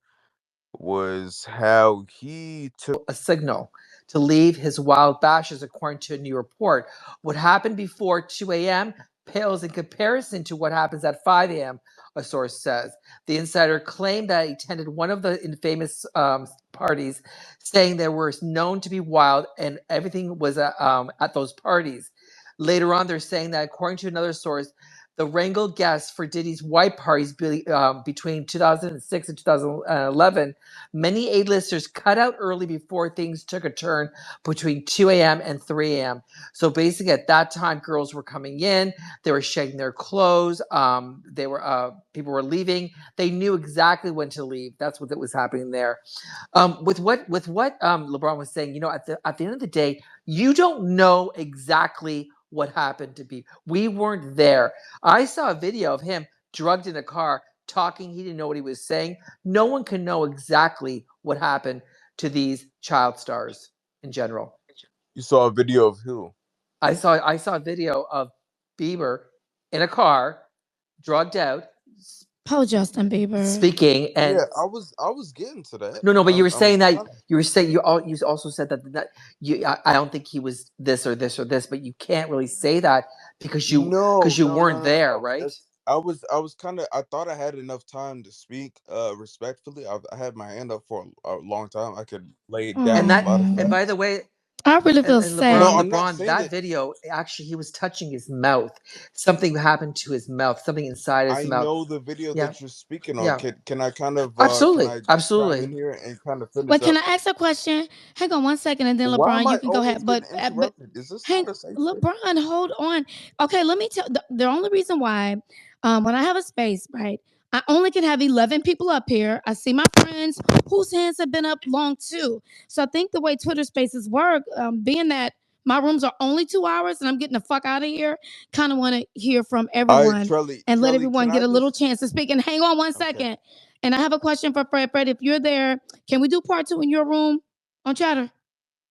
[SPEAKER 5] was how he took.
[SPEAKER 3] A signal to leave his wild bashes, according to a new report. What happened before 2 a.m. pales in comparison to what happens at 5 a.m., a source says. The insider claimed that he attended one of the infamous parties, saying they were known to be wild and everything was at those parties. Later on, they're saying that, according to another source, the wrangled guests for Diddy's white parties between 2006 and 2011, many A-listers cut out early before things took a turn between 2 a.m. and 3 a.m. So basically, at that time, girls were coming in, they were shedding their clothes, they were people were leaving. They knew exactly when to leave. That's what was happening there. With what LeBron was saying, at the end of the day, you don't know exactly what happened to people. We weren't there. I saw a video of him drugged in a car talking. He didn't know what he was saying. No one can know exactly what happened to these child stars in general.
[SPEAKER 5] You saw a video of who?
[SPEAKER 3] I saw a video of Bieber in a car, drugged out,
[SPEAKER 1] Oh, Justin Bieber.
[SPEAKER 3] speaking, and
[SPEAKER 5] Yeah, I was getting to that.
[SPEAKER 3] no, but you were
[SPEAKER 5] I'm
[SPEAKER 3] saying that
[SPEAKER 5] trying to-
[SPEAKER 3] you were saying you also said that I don't think he was this or this or this, but you can't really say that because you
[SPEAKER 5] No, no, no,
[SPEAKER 3] weren't
[SPEAKER 5] no,
[SPEAKER 3] there,
[SPEAKER 5] no.
[SPEAKER 3] right?
[SPEAKER 5] That's I was kind of I thought I had enough time to speak respectfully. I had my hand up for a long time. I could lay
[SPEAKER 3] And
[SPEAKER 5] down a
[SPEAKER 3] that
[SPEAKER 5] lot of
[SPEAKER 3] and
[SPEAKER 5] facts.
[SPEAKER 3] by the way,
[SPEAKER 1] I really feel
[SPEAKER 3] and LeBron,
[SPEAKER 5] No,
[SPEAKER 1] sad.
[SPEAKER 5] I'm not
[SPEAKER 3] LeBron,
[SPEAKER 5] saying
[SPEAKER 3] that
[SPEAKER 5] that.
[SPEAKER 3] video actually he was touching his mouth. Something happened to his mouth. Something inside his
[SPEAKER 5] I
[SPEAKER 3] mouth.
[SPEAKER 5] know the video
[SPEAKER 3] Yeah,
[SPEAKER 5] that you're speaking on.
[SPEAKER 3] yeah,
[SPEAKER 5] Can I kind of can
[SPEAKER 3] absolutely,
[SPEAKER 5] I chime in
[SPEAKER 3] absolutely.
[SPEAKER 5] here and kind of finish
[SPEAKER 1] Wait, can
[SPEAKER 5] up?
[SPEAKER 1] I ask a question? Hang on 1 second, and then
[SPEAKER 5] Why am
[SPEAKER 1] LeBron,
[SPEAKER 5] I
[SPEAKER 1] you can go
[SPEAKER 5] always
[SPEAKER 1] ahead. But
[SPEAKER 5] getting
[SPEAKER 1] but
[SPEAKER 5] interrupted? Is this
[SPEAKER 1] hang,
[SPEAKER 5] not a safe space?
[SPEAKER 1] LeBron, hold on. Okay, let me tell. The only reason why, when I have a space, right, I only can have 11 people up here. I see my friends whose hands have been up long too. So I think the way Twitter Spaces work, being that my rooms are only 2 hours and I'm getting the fuck out of here, kind of want to hear from
[SPEAKER 5] All right,
[SPEAKER 1] everyone and let
[SPEAKER 5] Trelly,
[SPEAKER 1] everyone
[SPEAKER 5] can
[SPEAKER 1] get
[SPEAKER 5] I
[SPEAKER 1] a little
[SPEAKER 5] just
[SPEAKER 1] chance to speak. And hang on one
[SPEAKER 5] okay.
[SPEAKER 1] second. And I have a question for Fred. Fred, if you're there, can we do part two in your room on Chatter?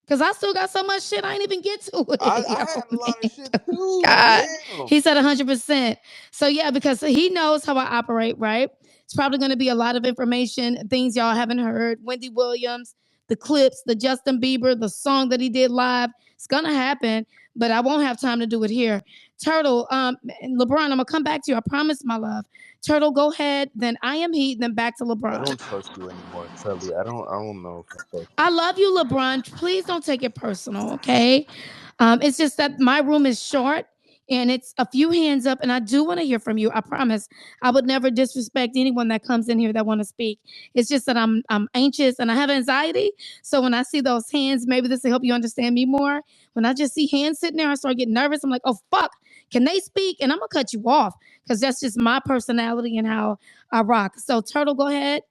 [SPEAKER 1] Because I still got so much shit I ain't even get to it.
[SPEAKER 5] I
[SPEAKER 1] Yo,
[SPEAKER 5] had a lot of shit
[SPEAKER 1] man.
[SPEAKER 5] too.
[SPEAKER 1] God.
[SPEAKER 5] Damn.
[SPEAKER 1] He said 100%. So, yeah, because he knows how I operate, right? It's probably going to be a lot of information, things y'all haven't heard. Wendy Williams, the clips, the Justin Bieber, the song that he did live. It's going to happen, but I won't have time to do it here. Turtle, and LeBron, I'm going to come back to you. I promise, my love. Turtle, go ahead. Then I am Heat. Then back to
[SPEAKER 5] I
[SPEAKER 1] LeBron.
[SPEAKER 5] don't trust you anymore, Trelly. I don't know if I trust you.
[SPEAKER 1] I love you, LeBron. Please don't take it personal, okay? It's just that my room is short and it's a few hands up, and I do want to hear from you. I promise. I would never disrespect anyone that comes in here that want to speak. It's just that I'm anxious and I have anxiety. So when I see those hands, maybe this will help you understand me more. When I just see hands sitting there, I start getting nervous. I'm like, oh fuck, can they speak? And I'm gonna cut you off because that's just my personality and how I rock. So Turtle, go ahead.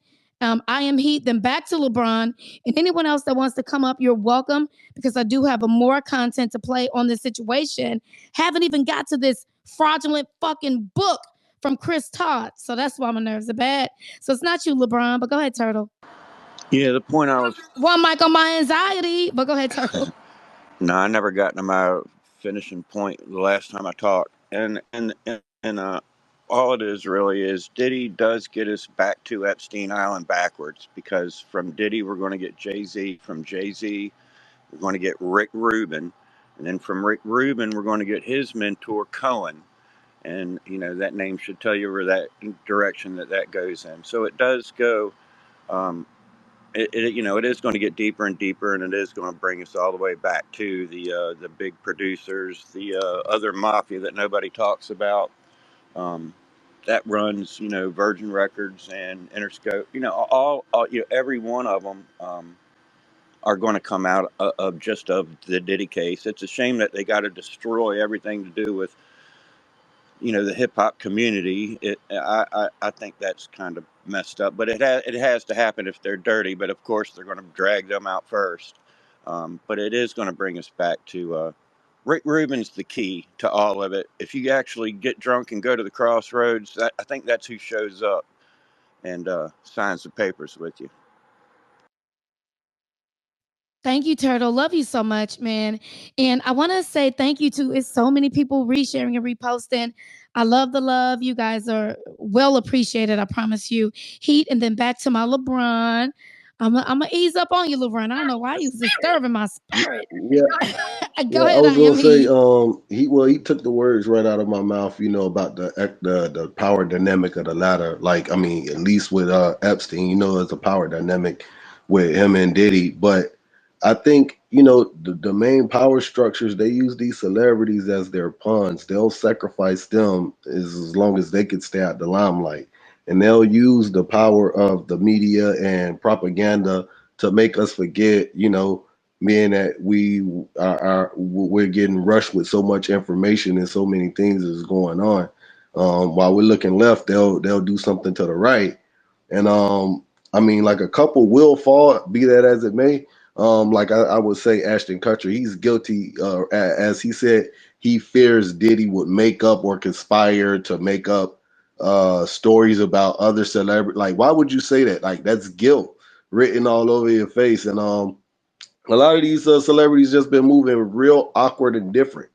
[SPEAKER 1] I am Heat. Then back to LeBron and anyone else that wants to come up. You're welcome because I do have a more content to play on this situation. Haven't even got to this fraudulent fucking book from Chris Todd. So that's why my nerves are bad. So it's not you, LeBron, but go ahead, Turtle.
[SPEAKER 10] Yeah, the point I was.
[SPEAKER 1] One mic on my anxiety, but go ahead, Turtle.
[SPEAKER 10] No, I never got to my finishing point the last time I talked, and all it is really is Diddy does get us back to Epstein Island backwards because from Diddy we're going to get Jay Z, from Jay Z we're going to get Rick Rubin, and then from Rick Rubin we're going to get his mentor Cohen, and that name should tell you where that direction that goes in. So it does go. Um, it is going to get deeper and deeper, and it is going to bring us all the way back to the big producers, the other mafia that nobody talks about. Um, that runs, Virgin Records and Interscope. All every one of them are going to come out of just of the Diddy case. It's a shame that they got to destroy everything to do with the hip hop community. I think that's kind of messed up, but it has to happen if they're dirty. But of course, they're going to drag them out first. But it is going to bring us back to Rick Rubin's the key to all of it. If you actually get drunk and go to the crossroads, I think that's who shows up and signs the papers with you.
[SPEAKER 1] Thank you, Turtle. Love you so much, man. And I want to say thank you to it's so many people resharing and reposting. I love the love. You guys are well appreciated. I promise you. Heat, and then back to my LeBron. I'm gonna ease up on you, LeBron. I don't know why you was disturbing my spirit.
[SPEAKER 8] Yeah,
[SPEAKER 1] Go
[SPEAKER 8] yeah, I
[SPEAKER 1] ahead,
[SPEAKER 8] was
[SPEAKER 1] I
[SPEAKER 8] gonna
[SPEAKER 1] am
[SPEAKER 8] say,
[SPEAKER 1] Heat.
[SPEAKER 8] he took the words right out of my mouth, about the power dynamic of the latter. Like, I mean, at least with Epstein, it's a power dynamic with him and Diddy. But I think, the main power structures, they use these celebrities as their pawns. They'll sacrifice them as long as they could stay out the limelight. And they'll use the power of the media and propaganda to make us forget, being that we're getting rushed with so much information and so many things is going on. While we're looking left, they'll do something to the right, and I mean, like, a couple will fall, be that as it may. Like, I would say Ashton Kutcher, he's guilty. As he said, he fears Diddy would make up or conspire to make up stories about other celebrities. Like, why would you say that? Like, that's guilt written all over your face, and A lot of these celebrities just been moving real awkward and different.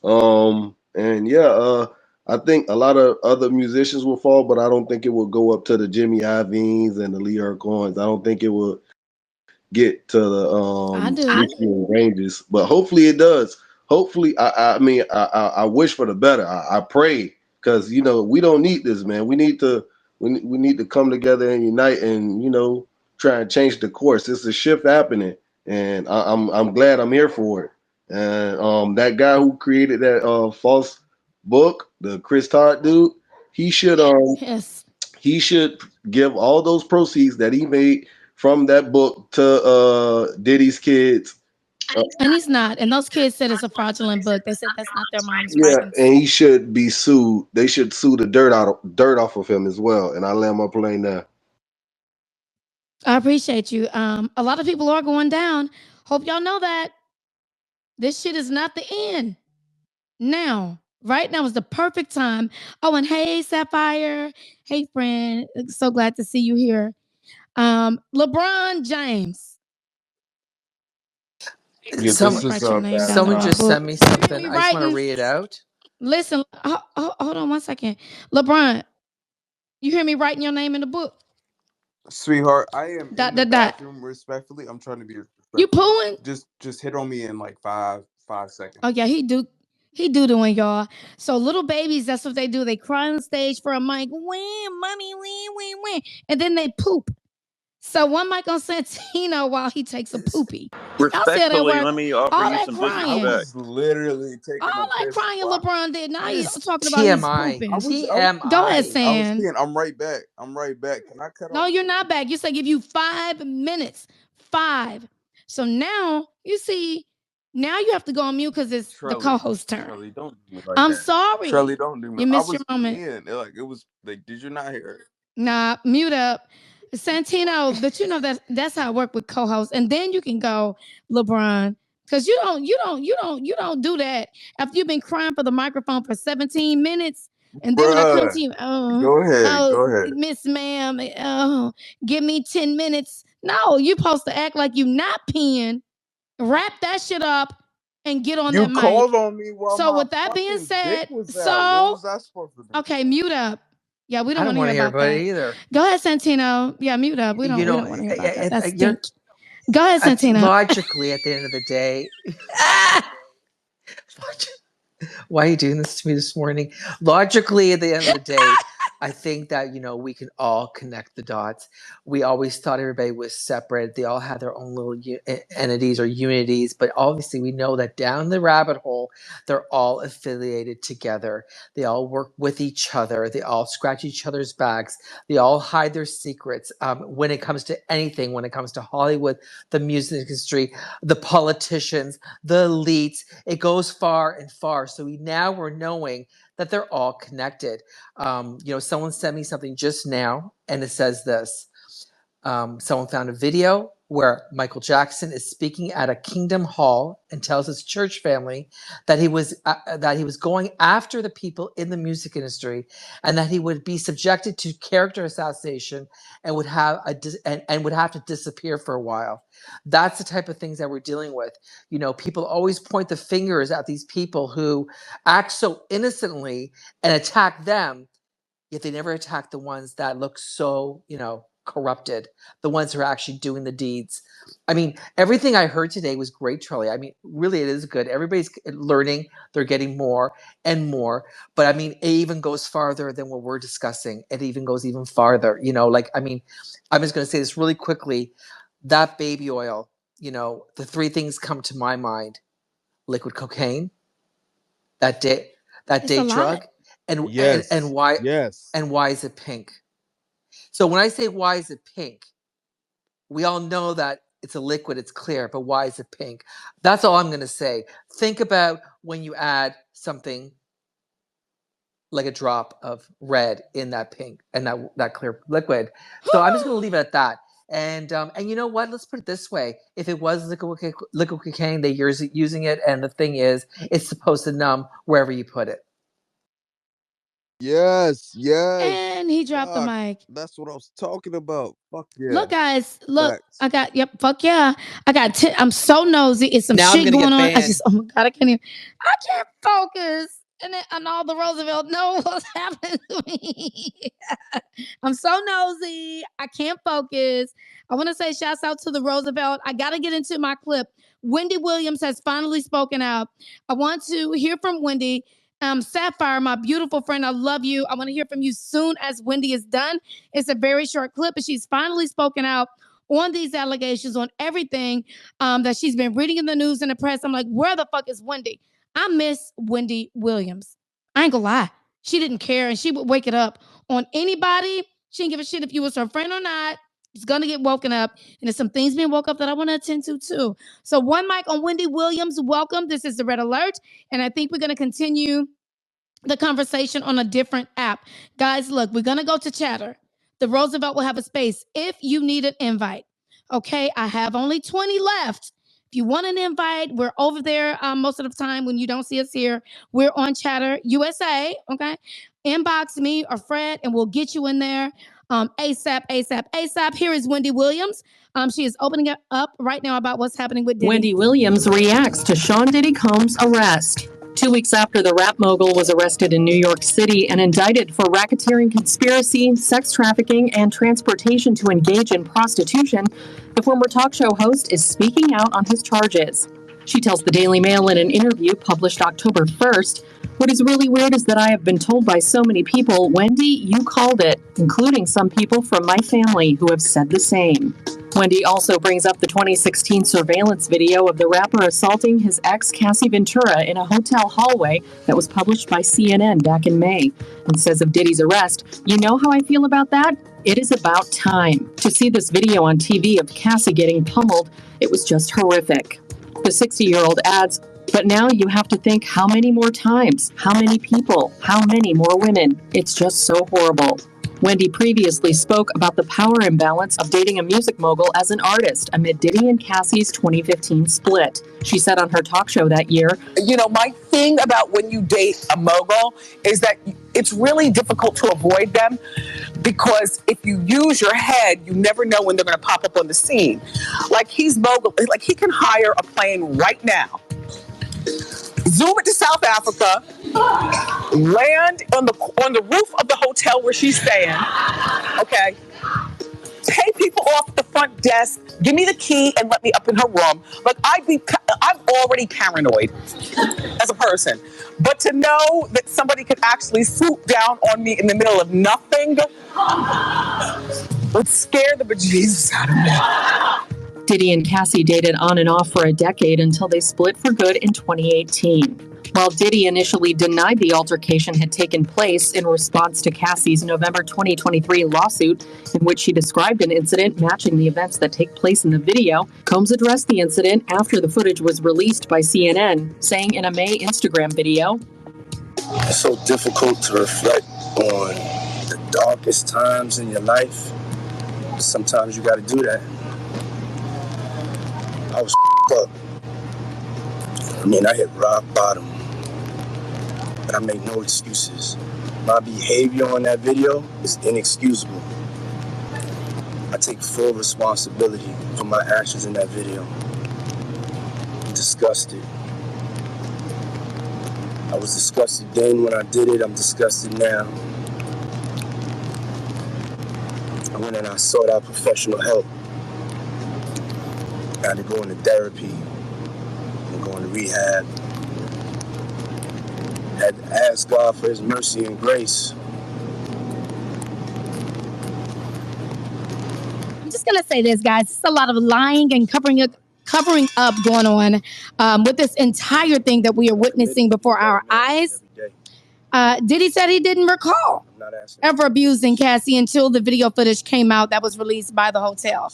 [SPEAKER 8] And yeah, I think a lot of other musicians will fall, but I don't think it will go up to the Jimmy Iovine's and the Lear Coins. I don't think it will get to the
[SPEAKER 1] I do.
[SPEAKER 8] Richie and Ranges, but hopefully it does. Hopefully, I mean, I wish for the better. I pray because we don't need this, man. We need to come together and unite, and try and change the course. It's a shift happening, and I'm glad I'm here for it. And that guy who created that false book, the Chris Todd dude, he should
[SPEAKER 1] Yes.
[SPEAKER 8] he should give all those proceeds that he made from that book to Diddy's kids.
[SPEAKER 1] And he's not. And those kids said it's a fraudulent book. They said that's not their mom's
[SPEAKER 8] Yeah,
[SPEAKER 1] writings.
[SPEAKER 8] and he should be sued. They should sue the dirt off of him as well. And I land my plane there.
[SPEAKER 1] I appreciate you. A lot of people are going down. Hope y'all know that. This shit is not the end. Now, right now is the perfect time. Oh, and hey, Sapphire. Hey, friend. So glad to see you here. LeBron James.
[SPEAKER 5] Yeah,
[SPEAKER 1] Let
[SPEAKER 3] Some
[SPEAKER 1] me
[SPEAKER 5] this is
[SPEAKER 1] write your name
[SPEAKER 5] bad
[SPEAKER 1] down in
[SPEAKER 3] someone
[SPEAKER 1] my
[SPEAKER 3] just
[SPEAKER 5] timing.
[SPEAKER 1] book.
[SPEAKER 3] sent me
[SPEAKER 1] You hear
[SPEAKER 3] something.
[SPEAKER 1] me
[SPEAKER 3] I just want to
[SPEAKER 1] writing?
[SPEAKER 3] read it out.
[SPEAKER 1] Listen, hold on one second. LeBron, you hear me writing your name in the book?
[SPEAKER 5] Sweetheart, I am
[SPEAKER 1] Dot,
[SPEAKER 5] in the
[SPEAKER 1] dot, dot.
[SPEAKER 5] bathroom respectfully. I'm trying to be
[SPEAKER 1] You
[SPEAKER 5] respectful.
[SPEAKER 1] pooing?
[SPEAKER 5] Just hit on me in like five
[SPEAKER 1] Oh,
[SPEAKER 5] seconds.
[SPEAKER 1] yeah, he do. He do doing y'all. So little babies, that's what they do. They cry on stage for a mic. Wham, mommy, wham, wham, wham. And then they poop. So one mic on Santino while he takes a poopy. Y'all see how that
[SPEAKER 10] Respectfully,
[SPEAKER 1] work?
[SPEAKER 10] let me offer
[SPEAKER 1] All
[SPEAKER 10] you
[SPEAKER 1] that
[SPEAKER 10] some
[SPEAKER 5] I
[SPEAKER 1] crying.
[SPEAKER 10] disrespect.
[SPEAKER 5] was literally
[SPEAKER 1] All
[SPEAKER 5] taking a
[SPEAKER 1] that
[SPEAKER 5] piss,
[SPEAKER 1] crying
[SPEAKER 5] bro.
[SPEAKER 1] LeBron did. Now he's
[SPEAKER 3] It's
[SPEAKER 1] talking about he's
[SPEAKER 3] TMI.
[SPEAKER 1] pooping. Go ahead,
[SPEAKER 3] TMI.
[SPEAKER 5] I was
[SPEAKER 1] San.
[SPEAKER 5] saying I'm right back. I'm right back. Can I cut
[SPEAKER 1] No,
[SPEAKER 5] off?
[SPEAKER 1] you're not back. You said give you 5 minutes. 5. So now you see, now you have to go on mute because it's the
[SPEAKER 5] Trelly,
[SPEAKER 1] co-host turn.
[SPEAKER 5] Trelly, don't do me like
[SPEAKER 1] I'm
[SPEAKER 5] that.
[SPEAKER 1] sorry.
[SPEAKER 5] Trelly, don't do me.
[SPEAKER 1] You
[SPEAKER 5] I
[SPEAKER 1] missed your
[SPEAKER 5] was
[SPEAKER 1] moment.
[SPEAKER 5] in. It was like, did you not hear it?
[SPEAKER 1] Nah, mute up. Santino, but you know that's how I work with co-hosts. And then you can go, LeBron. Because you don't do that. After you've been crying for the microphone for 17 minutes. And then when I come
[SPEAKER 5] Bruh,
[SPEAKER 1] to you,
[SPEAKER 5] go ahead.
[SPEAKER 1] oh,
[SPEAKER 5] Go ahead.
[SPEAKER 1] Miss Ma'am, oh, give me 10 minutes. No, you're supposed to act like you not peeing, wrap that shit up, and get on
[SPEAKER 5] You
[SPEAKER 1] that mic.
[SPEAKER 5] called on me while
[SPEAKER 1] So
[SPEAKER 5] my
[SPEAKER 1] with that being
[SPEAKER 5] fucking dick
[SPEAKER 1] said,
[SPEAKER 5] was out. What was I supposed to do?
[SPEAKER 1] okay, mute up. Yeah, we
[SPEAKER 3] I
[SPEAKER 1] don't
[SPEAKER 3] don't
[SPEAKER 1] want to hear
[SPEAKER 3] want to hear
[SPEAKER 1] about
[SPEAKER 3] about it
[SPEAKER 1] that.
[SPEAKER 3] either.
[SPEAKER 1] Go ahead, Santino. Yeah, mute up. We
[SPEAKER 3] You
[SPEAKER 1] don't
[SPEAKER 3] know,
[SPEAKER 1] want to hear about that. That
[SPEAKER 3] you're
[SPEAKER 1] stink. Go ahead, Santino.
[SPEAKER 3] logically at the end of the day. Why are you doing this to me this morning? Logically, at the end of the day, I think that, we can all connect the dots. We always thought everybody was separate. They all had their own little entities or unities, but obviously we know that down the rabbit hole, they're all affiliated together. They all work with each other. They all scratch each other's backs. They all hide their secrets. When it comes to anything, when it comes to Hollywood, the music industry, the politicians, the elites, it goes far and far. So we're knowing that they're all connected. Someone sent me something just now, and it says this. Someone found a video where Michael Jackson is speaking at a Kingdom Hall and tells his church family that he was going after the people in the music industry, and that he would be subjected to character assassination and would have and would have to disappear for a while. That's the type of things that we're dealing with. People always point the fingers at these people who act so innocently and attack them, yet they never attack the ones that look so, corrupted, the ones who are actually doing the deeds. I mean, everything I heard today was great, Charlie. I mean, really, it is good. Everybody's learning, they're getting more and more. But I mean, it even goes farther than what we're discussing. It even goes even farther, I'm just going to say this really quickly. That baby oil, the 3 things come to my mind: liquid cocaine, that day, that
[SPEAKER 1] It's a
[SPEAKER 3] date
[SPEAKER 1] lot.
[SPEAKER 3] drug, and
[SPEAKER 5] Yes.
[SPEAKER 3] why
[SPEAKER 5] Yes.
[SPEAKER 3] and why is it pink? So when I say why is it pink, we all know that it's a liquid, it's clear, but why is it pink? That's all I'm going to say. Think about when you add something like a drop of red in that pink and that clear liquid. So I'm just going to leave it at that. And you know what? Let's put it this way: if it was liquid cocaine, they using it, and the thing is, it's supposed to numb wherever you put it.
[SPEAKER 5] Yes,
[SPEAKER 1] And
[SPEAKER 5] yes.
[SPEAKER 1] he dropped the
[SPEAKER 5] Fuck.
[SPEAKER 1] mic.
[SPEAKER 5] That's what I was talking about. Fuck yeah.
[SPEAKER 1] Look, guys, look,
[SPEAKER 5] Facts.
[SPEAKER 1] fuck yeah. I'm so nosy. It's some
[SPEAKER 3] Now I'm
[SPEAKER 1] shit
[SPEAKER 3] gonna
[SPEAKER 1] going
[SPEAKER 3] get
[SPEAKER 1] on.
[SPEAKER 3] banned.
[SPEAKER 1] Oh my God, I can't focus. And all the Roosevelt know what's happening to me. I'm so nosy. I can't focus. I want to say shouts out to the Roosevelt. I got to get into my clip. Wendy Williams has finally spoken out. I want to hear from Wendy. Sapphire, my beautiful friend, I love you. I want to hear from you soon as Wendy is done. It's a very short clip, but she's finally spoken out on these allegations, on everything that she's been reading in the news and the press. I'm like, where the fuck is Wendy? I miss Wendy Williams. I ain't gonna lie. She didn't care, and she would wake it up on anybody. She didn't give a shit if you was her friend or not. It's gonna get woken up, and there's some things being woke up that I want to attend to too. So one mic on Wendy Williams. Welcome. This is the Red Alert, and I think we're gonna continue the conversation on a different app. Guys, look, we're going to go to Chatter. The Roosevelt will have a space if you need an invite. Okay, I have only 20 left. If you want an invite, we're over there most of the time when you don't see us here. We're on Chatter USA. Okay, inbox me or Fred, and we'll get you in there ASAP, ASAP, ASAP. Here is Wendy Williams. She is opening it up right now about what's happening with Diddy.
[SPEAKER 16] Wendy Williams reacts to Sean Diddy Combs' arrest. 2 weeks after the rap mogul was arrested in New York City and indicted for racketeering conspiracy, sex trafficking, and transportation to engage in prostitution, the former talk show host is speaking out on his charges. She tells the Daily Mail in an interview published October 1st, "What is really weird is that I have been told by so many people, Wendy, you called it, including some people from my family who have said the same." Wendy also brings up the 2016 surveillance video of the rapper assaulting his ex, Cassie Ventura, in a hotel hallway that was published by CNN back in May, and says of Diddy's arrest, "You know how I feel about that? It is about time." To see this video on TV of Cassie getting pummeled, it was just horrific. The 60-year-old adds, "But now you have to think how many more times, how many people, how many more women. It's just so horrible." Wendy previously spoke about the power imbalance of dating a music mogul as an artist amid Diddy and Cassie's 2015 split. She said on her talk show that year,
[SPEAKER 18] "You know, my thing about when you date a mogul is that it's really difficult to avoid them because if you use your head, you never know when they're going to pop up on the scene. Like he's mogul, like he can hire a plane right now, zoom it to South Africa, land on the roof of the hotel where she's staying, okay? Take people off at the front desk, give me the key and let me up in her room. Like I'm already paranoid as a person. But to know that somebody could actually swoop down on me in the middle of nothing would scare the bejesus out of me."
[SPEAKER 16] Diddy and Cassie dated on and off for a decade until they split for good in 2018. While Diddy initially denied the altercation had taken place in response to Cassie's November 2023 lawsuit, in which she described an incident matching the events that take place in the video, Combs addressed the incident after the footage was released by CNN, saying in a May Instagram video,
[SPEAKER 19] "It's so difficult to reflect on the darkest times in your life. Sometimes you got to do that. I was up. I mean, I hit rock bottom. But I make no excuses. My behavior on that video is inexcusable. I take full responsibility for my actions in that video. I'm disgusted. I was disgusted then when I did it. I'm disgusted now. I went and I sought out professional help. I had to go into therapy and go into rehab. Had to ask God for his mercy and grace.
[SPEAKER 1] I'm just going to say this, guys. It's a lot of lying and covering up going on with this entire thing that we are witnessing before our eyes. Diddy said he didn't recall ever abusing Cassie until the video footage came out that was released by the hotel.